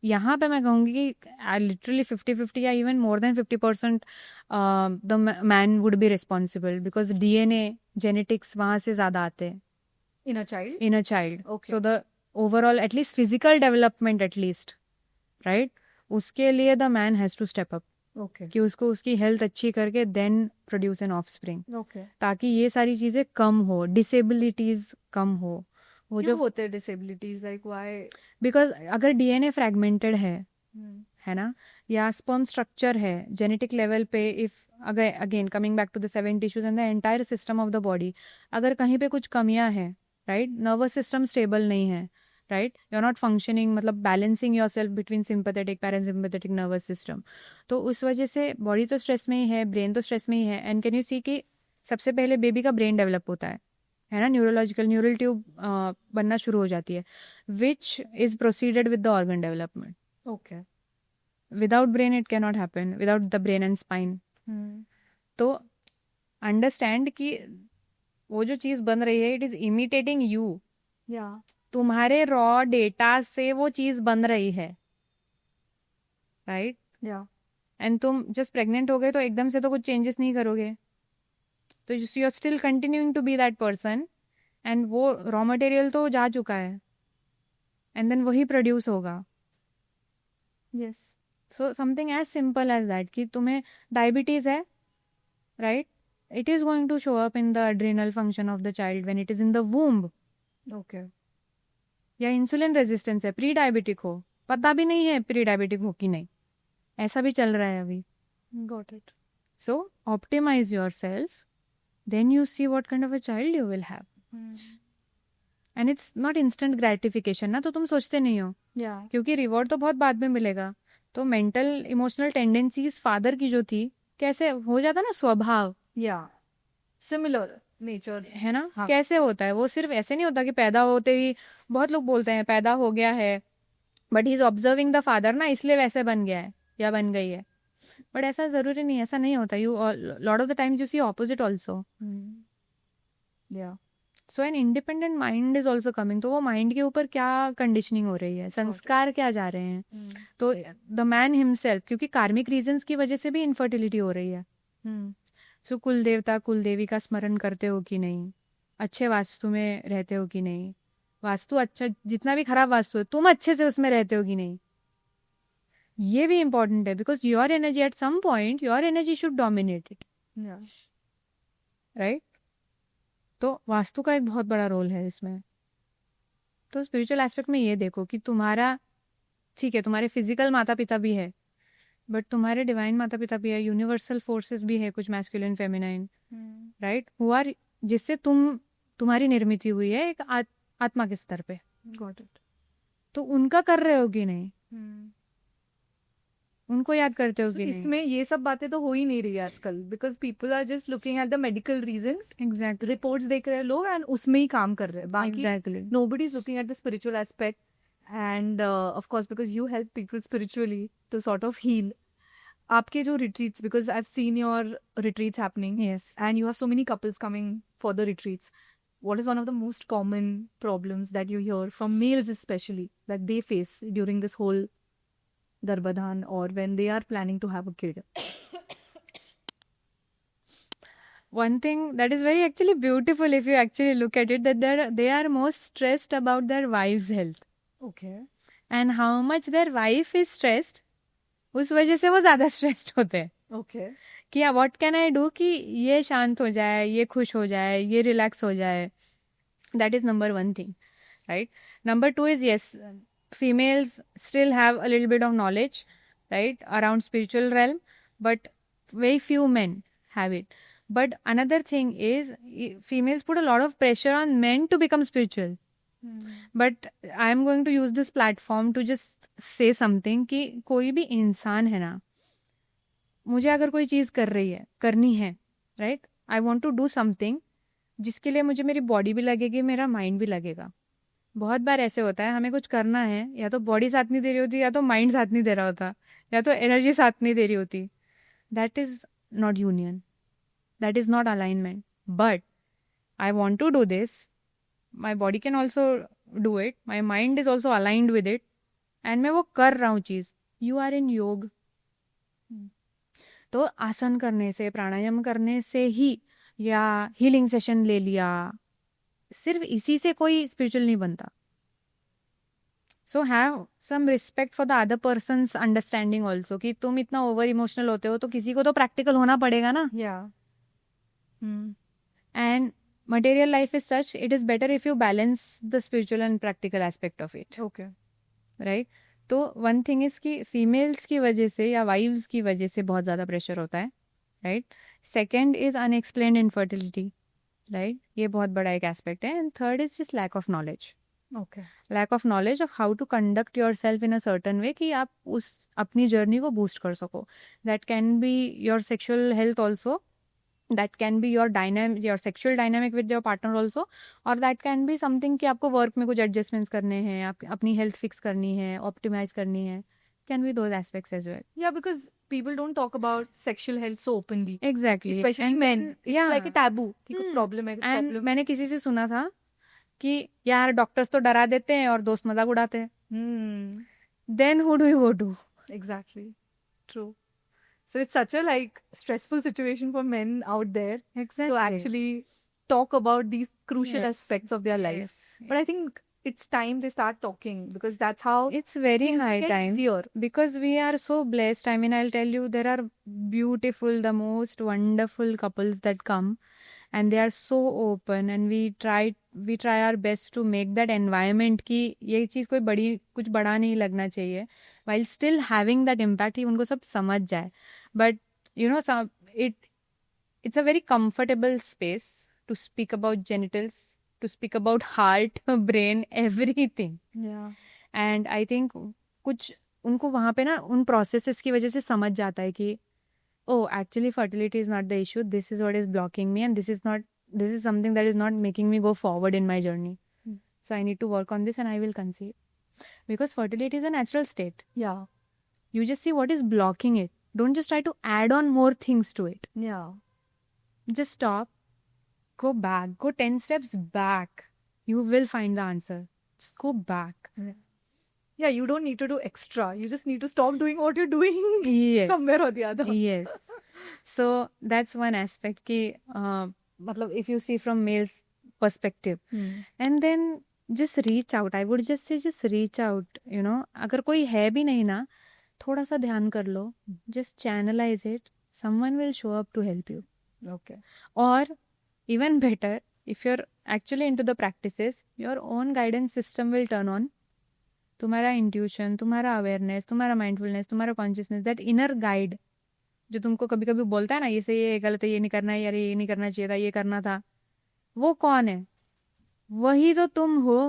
यहाँ पे मैं कहूँगी कि लिटरली 50-50 या even more than 50% the man would be responsible because DNA genetics वहाँ से ज़्यादा आते हैं In a child? in a child. Okay. So the overall, at least physical development at least, right? उसके लिए the man has to step up. Okay. कि उसको उसकी health अच्छी करके then produce an offspring. Okay. ताकि ये सारी चीज़ें कम हो, disabilities कम हो. वो क्यों जो होते हैं disabilities? Like why? because अगर DNA fragmented है ना, या sperm structure है genetic level पे, if again coming back to the 7 tissues and the entire system of the body, अगर कहीं पे कुछ कमियां हैं, right, nervous system stable नहीं है, right, you're not functioning, मतलब balancing yourself between sympathetic parasympathetic nervous system, तो उस वजह से body तो stress में ही है, brain तो stress में ही है. And can you see कि सबसे पहले बेबी का ब्रेन डेवलप होता है ना, न्यूरल ट्यूब बनना शुरू हो जाती है, which is proceeded with the organ development. Okay. Without brain it can not happen, without the brain and spine. तो अंडरस्टैंड कि वो जो चीज़ बन रही है, it is imitating you. Yeah. तुम्हारे रॉ डेटा से वो चीज़ बन रही है, राइट. Yeah. एंड तुम जस्ट प्रेग्नेंट हो गए तो एकदम से तो कुछ चेंजेस नहीं करोगे, तो you are still continuing to be that person, and वो रॉ मटेरियल तो जा चुका है, एंड देन वही प्रोड्यूस होगा. Yes. So something as simple as that कि तुम्हें डायबिटीज़ है, right, it is going to show up in the adrenal function of the child when it is in the womb. Okay. या insulin resistance है, prediabetic हो, पता भी नहीं है प्री डायबिटिक हो कि नहीं, ऐसा भी चल रहा है अभी. Got it. So optimise yourself, then you see what kind of a child you will have. And it's not instant gratification ना, तो तुम सोचते नहीं हो, Yeah. क्योंकि रिवॉर्ड तो बहुत बाद में मिलेगा. तो मेंटल इमोशनल टेंडेंसीज फादर की जो थी, कैसे हो जाता ना स्वभाव, Yeah. Similar nature. है ना, हाँ. कैसे होता है वो, सिर्फ ऐसे नहीं होता कि पैदा होते ही, बहुत लोग बोलते हैं पैदा हो गया है but he is observing the father ना, इसलिए वैसे बन गया है या बन गई है, बट ऐसा जरूरी नहीं, ऐसा नहीं होता. You lot of the times you see opposite also. Yeah. So an independent mind is also coming. तो वो माइंड के ऊपर क्या कंडीशनिंग हो रही है, संस्कार क्या जा रहे हैं, तो द मैन हिमसेल्फ, क्योंकि कार्मिक रीजंस की वजह से भी इनफर्टिलिटी हो रही है. सो कुल देवता कुल देवी का स्मरण करते हो कि नहीं, अच्छे वास्तु में रहते हो कि नहीं, वास्तु अच्छा, जितना भी खराब वास्तु है तुम अच्छे से उसमें रहते हो कि नहीं, ये भी इंपॉर्टेंट है. Because your energy at some point, your energy should dominate it, Yeah. Right. तो वास्तु का एक बहुत बड़ा रोल है इसमें. तो स्पिरिचुअल एस्पेक्ट में ये देखो कि तुम्हारा, ठीक है, तुम्हारे फिजिकल माता पिता भी है, बट तुम्हारे डिवाइन माता पिता भी है, यूनिवर्सल फोर्सेस भी है, कुछ masculine feminine, right, who are, जिससे तुम्हारी निर्मित हुई है एक आत्मा के स्तर पे. Got it. तो उनका कर रहे हो कि नहीं, उनको याद करते हो So कि नहीं. इसमें ये सब बातें तो हो ही नहीं रही है आजकल, because people are just looking at the medical reasons, exactly, reports देख रहे हैं लोग एंड उसमें ही काम कर रहे हैं. बाकी exactly. nobody is looking at the spiritual aspect. And of course, because you help people spiritually to sort of heal. आपके जो retreats, because I've seen your retreats happening, Yes. and you have so many couples coming for the retreats. What is one of the most common problems that you hear from males especially that they face during this whole Garbhadhan or when they are planning to have a kid? One thing that is very actually beautiful if you actually look at it, that they are most stressed about their wife's health, Okay. and how much their wife is stressed, उस वजह से वो ज़्यादा stressed होते हैं Okay. कि what can I do कि ये शांत हो जाए, ये खुश हो जाए, ये रिलैक्स हो जाए. That is number 1 thing, right. Number 2 is yes, females still have a little bit of knowledge, right, around spiritual realm, but very few men have it. But another thing is, females put a lot of pressure on men to become spiritual. But I am going to use this platform to just say something कि कोई भी इंसान है ना, मुझे अगर कोई चीज़ करनी है, right, I want to do something जिसके लिए मुझे मेरी बॉडी भी लगेगी, मेरा माइंड भी लगेगा. बहुत बार ऐसे होता है, हमें कुछ करना है, या तो बॉडी साथ नहीं दे रही होती, या तो माइंड साथ नहीं दे रहा होता, या तो एनर्जी साथ नहीं दे रही होती. That is not union, that is not alignment. But I want to do this, my body can also do it, my mind is also aligned with it, and मैं वो कर रहा हूँ चीज़. यू आर इन योग. तो आसन करने से, प्राणायाम करने से ही, या हीलिंग सेशन ले लिया, सिर्फ इसी से कोई स्पिरिचुअल नहीं बनता. So have some respect for the other person's understanding also, कि तुम इतना ओवर इमोशनल होते हो तो किसी को तो प्रैक्टिकल होना पड़ेगा ना. And material life is such, it is better if you balance the spiritual and practical aspect of it. Okay. Right? तो one thing is कि females की वजह से या wives की वजह से बहुत ज़्यादा pressure होता है. Right? Second is unexplained infertility. Right? ये बहुत बड़ा एक aspect है. And third is just lack of knowledge. Okay. Lack of knowledge of how to conduct yourself in a certain way कि आप उस अपनी journey को boost कर सको. That can be your sexual health also. That can be your dynamic, your sexual dynamic with your partner also, or that can be something कि आपको work में कुछ adjustments करने हैं, आप अपनी health fix करनी है, optimize करनी है. Can be those aspects as well. Yeah, because people don't talk about sexual health so openly. Exactly. Especially And men. yeah. It's like a taboo. कि कुछ problem है, कुछ And problem. मैंने किसी से सुना था कि यार डॉक्टर्स तो डरा देते हैं और दोस्त मजाक उड़ाते हैं. Then who do you go to? Exactly. True. So it's such a like stressful situation for men out there Exactly. to actually talk about these crucial Yes. aspects of their life. Yes. But I think it's time they start talking, because that's how It's very things high get time. easier. Because we are so blessed. I mean, I'll tell you, there are beautiful, the most wonderful couples that come, and they are so open, and we try our best to make that environment कि ये चीज़ कुछ बड़ा नहीं लगना चाहिए, while still having that impact कि उनको सब समझ जाए. But you know, it's a very comfortable space to speak about genitals, to speak about heart, brain, everything. Yeah. And I think कुछ उनको वहाँ पे ना उन processes की वजह से समझ जाता है कि oh, actually fertility is not the issue, this is what is blocking me, and this is something that is not making me go forward in my journey. So I need to work on this and I will conceive. Because fertility is a natural state. Yeah. You just see what is blocking it. Don't just try to add on more things to it. Yeah. Just stop, go back, go 10 steps back. You will find the answer. Just go back. Yeah, you don't need to do extra. You just need to stop doing what you're doing Yes. somewhere or the other. Yes. So that's one aspect कि मतलब if you see from male's perspective. And then just reach out. I would just say just reach out. You know, अगर कोई है भी नहीं ना, थोड़ा सा ध्यान कर लो. Just channelize it. Someone will show up to help you. Okay. Or even better, if you're actually into the practices, your own guidance system will turn on. तुम्हारा इंट्यूशन, तुम्हारा अवेयरनेस, तुम्हारा माइंडफुलनेस, तुम्हारा कॉन्शियसनेस, दैट इनर गाइड जो तुमको कभी कभी बोलता है ना, ये सही है, ये गलत है, ये नहीं करना है, यार ये नहीं करना चाहिए था, ये करना था, वो कौन है? वही तो तुम हो.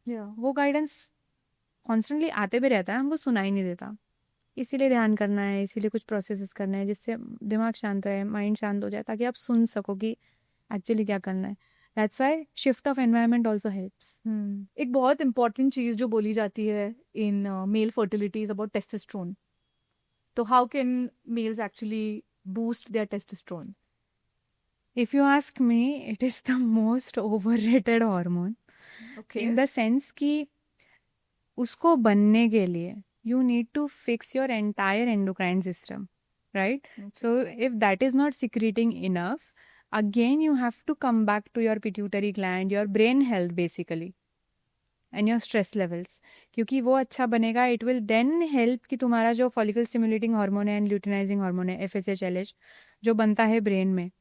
वो गाइडेंस कॉन्स्टेंटली आते भी रहता है, हमको सुनाई नहीं देता. इसीलिए ध्यान करना है, इसीलिए कुछ प्रोसेसेस करना है जिससे दिमाग शांत रहे, माइंड शांत हो जाए, ताकि आप सुन सको कि एक्चुअली क्या करना है. That's why shift of environment also helps. एक बहुत important चीज जो बोली जाती है in male fertility is about testosterone. So how can males actually boost their testosterone? If you ask me, it is the most overrated hormone. Okay. In the sense कि उसको बनने के लिए you need to fix your entire endocrine system, right? Okay. So if that is not secreting enough, again you have to come back to your pituitary gland, your brain health basically, and your stress levels. क्योंकि वो अच्छा बनेगा, it will then help कि तुम्हारा जो follicle stimulating hormone है and luteinizing hormone है FSH-LH जो बनता है brain में,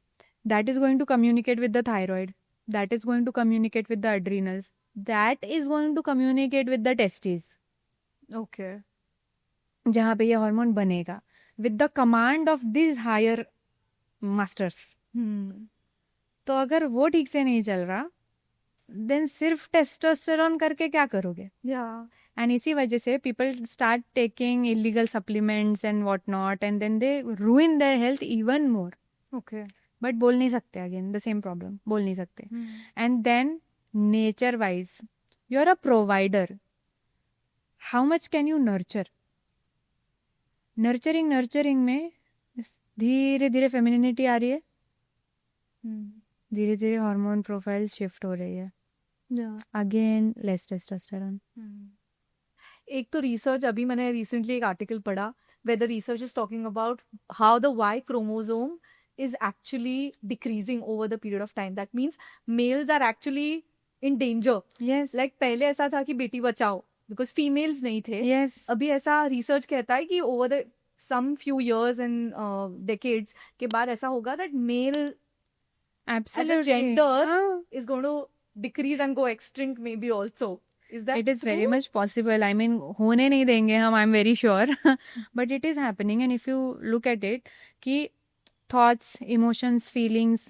that is going to communicate with the thyroid, that is going to communicate with the adrenals, that is going to communicate with the testes. Okay. जहाँ पे ये hormone बनेगा. with the command of these higher masters. तो अगर वो ठीक से नहीं चल रहा, देन सिर्फ टेस्टोस्टेरोन करके क्या करोगे? एंड इसी वजह से people start taking illegal supplements and what not, and then they ruin their health even more. Okay. But बोल नहीं सकते, अगेन द सेम प्रॉब्लम, बोल नहीं सकते. And then nature wise you are a provider. How much can you nurture? Nurturing में धीरे धीरे femininity आ रही है, धीरे धीरे हार्मोन प्रोफाइल शिफ्ट हो रही है. Again less testosterone. एक तो रिसर्च, अभी मैंने रिसेंटली एक आर्टिकल पढ़ा where the research is talking about how the Y chromosome is actually decreasing over the period of time. That means males are actually in danger. Yes. Like पहले ऐसा था कि बेटी बचाओ because females नहीं थे. Yes. अभी ऐसा research कहता है कि over the some few years and decades के बाद ऐसा होगा that male Absolutely. as a gender हाँ. is going to decrease and go extinct maybe also. Is that It is very true? much possible. I mean, होने नहीं देंगे हम, I'm very sure. But it is happening, and if you look at it, कि thoughts, emotions, feelings,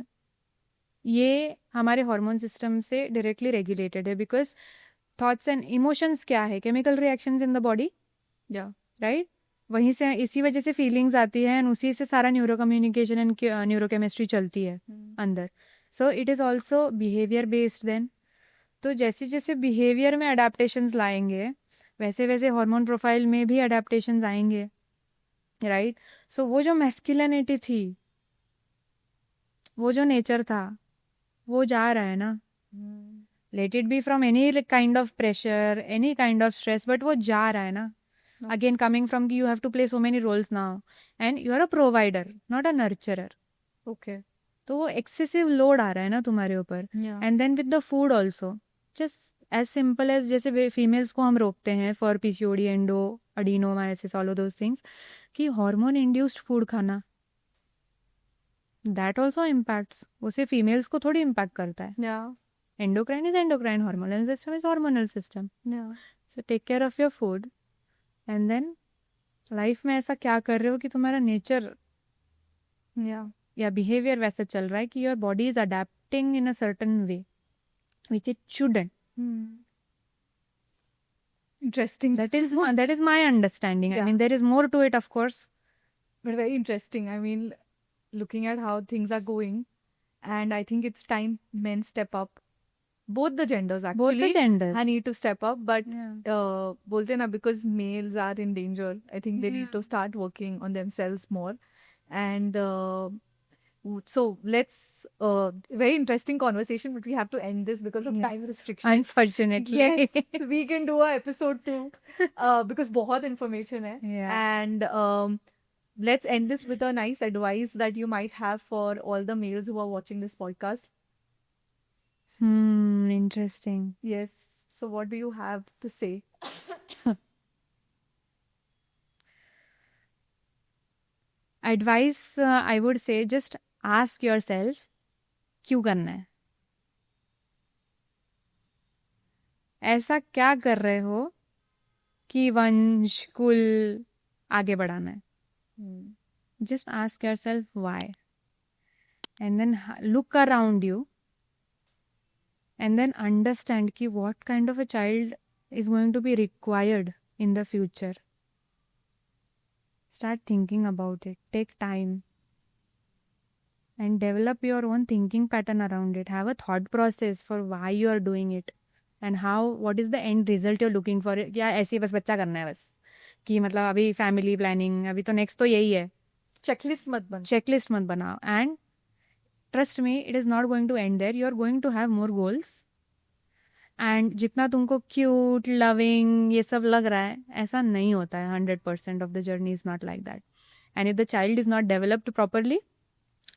ये हमारे hormone system से directly regulated है. Because thoughts and emotions क्या है? Chemical reactions in the body, right? वहीं से, इसी वजह से फीलिंग्स आती है, एंड उसी से सारा न्यूरो कम्युनिकेशन एंड न्यूरोकेमिस्ट्री चलती है अंदर. So it is also behaviour based then. तो जैसे जैसे बिहेवियर में अडेप्टेशंस लाएंगे, वैसे वैसे हार्मोन प्रोफाइल में भी अडेप्टेशंस आएंगे, राइट? सो वो जो मैस्कुलिनिटी थी, वो जो नेचर था, वो जा रहा है ना. Let it be from any kind of pressure, any kind of stress, but वो जा रहा है ना. अगेन कमिंग फ्रॉम कि you have to play so many roles now, and you are a provider not a nurturer. Okay. तो वो excessive load आ रहा है ना तुम्हारे ऊपर. And then with the food also, just as simple as जैसे females को हम रोकते हैं for PCOD, endo, adenomyosis, all of those things, कि हार्मोन इंड्यूस्ड फूड खाना, दैट ऑल्सो इम्पैक्ट्स. उसे फीमेल्स को थोड़ी इम्पैक्ट करता है. Endocrine is endocrine, hormonal system is hormonal system. So take care of your food, and then life में ऐसा क्या कर रहे हो कि तुम्हारा नेचर या बिहेवियर वैसा चल रहा है कि your body is adapting in a certain way which it shouldn't. Interesting. That is my understanding. Yeah. I mean, there is more to it, of course. But very interesting. I mean, looking at how things are going, and I think it's time men step up. Both the genders actually. Both the genders. I need to step up, but Yeah. bolte na, because males are in danger. I think they need to start working on themselves more. And so let's very interesting conversation, but we have to end this because of time restriction. Unfortunately. Yes, we can do a episode 2 because बहुत information है. Yeah. And let's end this with a nice advice that you might have for all the males who are watching this podcast. Interesting. Yes. So what do you have to say? Advice, I would say, just ask yourself, क्यों करना है? ऐसा क्या कर रहे हो कि वंश, कुल आगे बढ़ाना है? Just ask yourself why. And then look around you. And then understand कि what kind of a child is going to be required in the future. Start thinking about it. Take time. And develop your own thinking pattern around it. Have a thought process for why you are doing it. And what is the end result you're looking for. क्या ऐसे बस बच्चा करना है बस, कि मतलब अभी फैमिली प्लानिंग, अभी तो नेक्स्ट तो यही है. Checklist मत बन. चेकलिस्ट मत बनाओ. And trust me, it is not going to end there. You are going to have more goals. And जितना तुमको क्यूट, लविंग ये सब लग रहा है, ऐसा नहीं होता है. 100% of the journey is not like that. And if the child is not developed properly,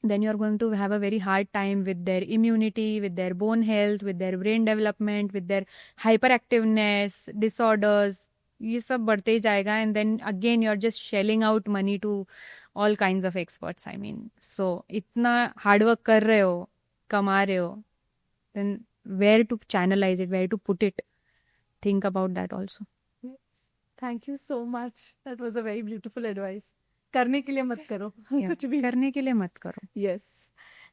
then you are going to have a very hard time with their immunity, with their bone health, with their brain development, with their hyperactiveness, disorders. ये सब बढ़ते ही जाएगा. And then again you are just shelling out money to all kinds of experts. I mean, so इतना hard work कर रहे हो, कमा रहे हो, then where to channelize it, where to put it, think about that also. Thank you so much. That was a very beautiful advice. करने के लिए मत करो Yeah, कुछ भी करने के लिए मत करो. yes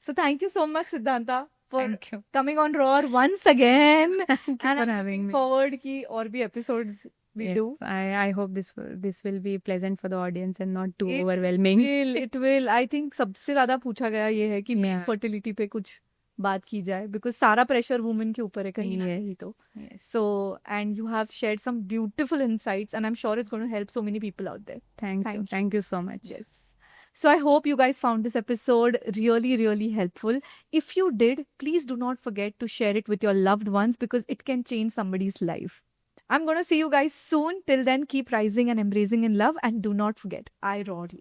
so thank you so much Siddhanta for Thank you. coming on Roar once again Thank you and for I'm having looking me. forward ki और भी episodes we Yes, do I hope this will be pleasant for the audience and not too It overwhelming. it will I think सबसे ज्यादा पूछा गया ये है कि Yeah. Fertility पे कुछ बात की जाए बिकॉज सारा प्रेशर वुमेन के ऊपर है कहीं ना कहीं तो Yes. so and you have shared some beautiful insights and I'm sure it's going to help so many people out there Thank Thank you. you. Thank you so much. yes so I hope you guys found this episode really helpful if you did please do not forget to share it with your loved ones because it can change somebody's life I'm going to see you guys soon till then keep rising and embracing in love and do not forget I roar you